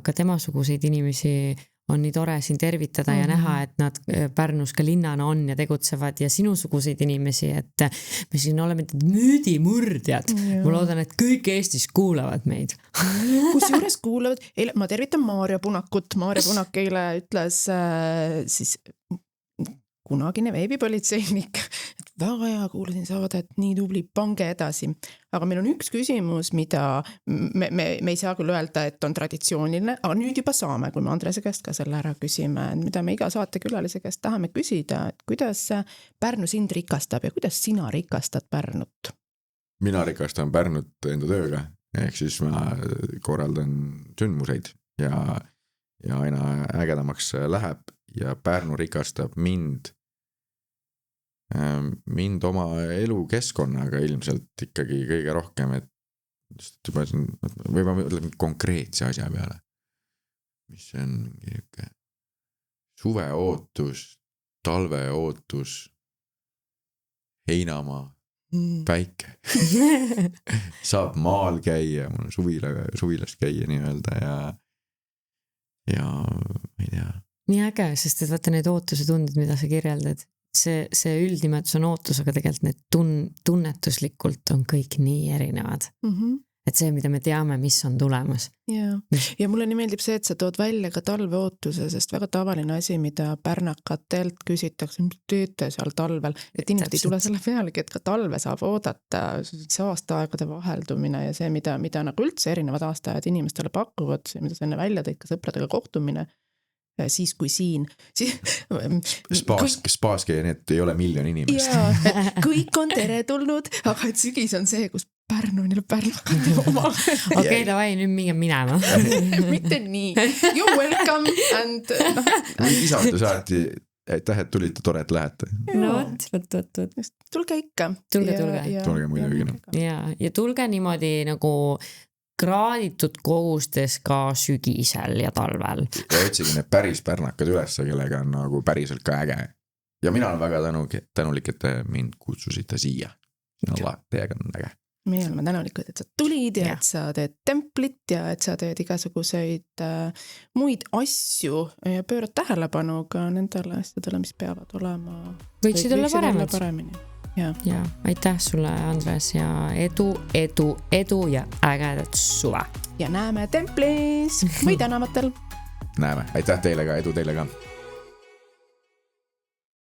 ka temasuguseid inimesi on nii tore siin tervitada ja näha, et nad Pärnus ka linnana on ja tegutsevad ja sinusuguseid inimesi, et me siin oleme müüdimurdjad. Ma loodan, et kõik Eestis kuulavad meid. Kusjuures kuulavad, ma tervitan Maarja Punakut. Maarja Punak eile ütles siis kunagine veebipolitseinik, et väga hea, kuulasin saadet, nii tubli, pange edasi. Aga meil on üks küsimus, mida me ei saa küll öelda, et on traditsiooniline, aga nüüd juba saame, kui me Andrese käest ka selle ära küsime, mida me iga saate külalise käest tahame küsida, et kuidas Pärnu sind rikastab ja kuidas sina rikastad Pärnut? Mina rikastan Pärnut enda tööga, ehk siis ma korraldan sündmuseid ja aina ägedamaks läheb ja Pärnu rikastab mind oma elukeskkonnaga ilmselt ikkagi kõige rohkem, et juba siin, või ma mõtlen konkreetse asja peale, mis on mingi suve ootus, talve ootus, heinamaa, päike. Saab maal käia, mul on suvilas käia nii-öelda ja ma ei tea. Nii äge, sest et vaata need ootuse tunded, mida sa kirjeldad, see üldnimetus on ootus, aga tegelikult need tunnetuslikult on kõik nii erinevad. Et see, mida me teame, mis on tulemas. Ja mulle nii meeldib see, et sa tood välja ka talve ootuse, sest väga tavaline asi, mida pärnakatelt küsitakse, mis teete seal talvel, et inimesed ei tule selle pealegi, et ka talve saab oodata, see aastaaegade vaheldumine ja see, mida nagu üldse erinevad aastaajad inimestele pakuvad, see, mida sa enne välja tõid, ka sõpradega kohtumine, siis kui siin Spaaski ja need ei ole miljon inimest. Jaa, kõik on teretulnud, aga et sügis on see, kus Pärnu on jälle pärnakate oma. Okei, davai, nüüd minge minema. Mitte nii. You're welcome and Isavõtu saati, et tulite tore, et lähete. No võt. Tulge ikka. Tulge muidugi. Ja tulge niimoodi nagu kraaditud kogustes ka sügisel ja talvel. Ja otsige need päris pärnakad üles, kellega on nagu päriselt ka äge. Ja mina olen väga tänulik, et te mind kutsusite siia. Teiega on äge. Meie oleme tänulikud, et sa tulid ja et sa teed templit ja et sa teed igasuguseid muid asju ja pöörad tähelepanu ka nendele asjadele, mis peavad olema. Võiksid olla paremini. Ja, aitäh sulle, Andres, ja edu ja ägedat suve. Ja näeme templis või tänavatel. Näeme, aitäh teile ka, edu teile ka.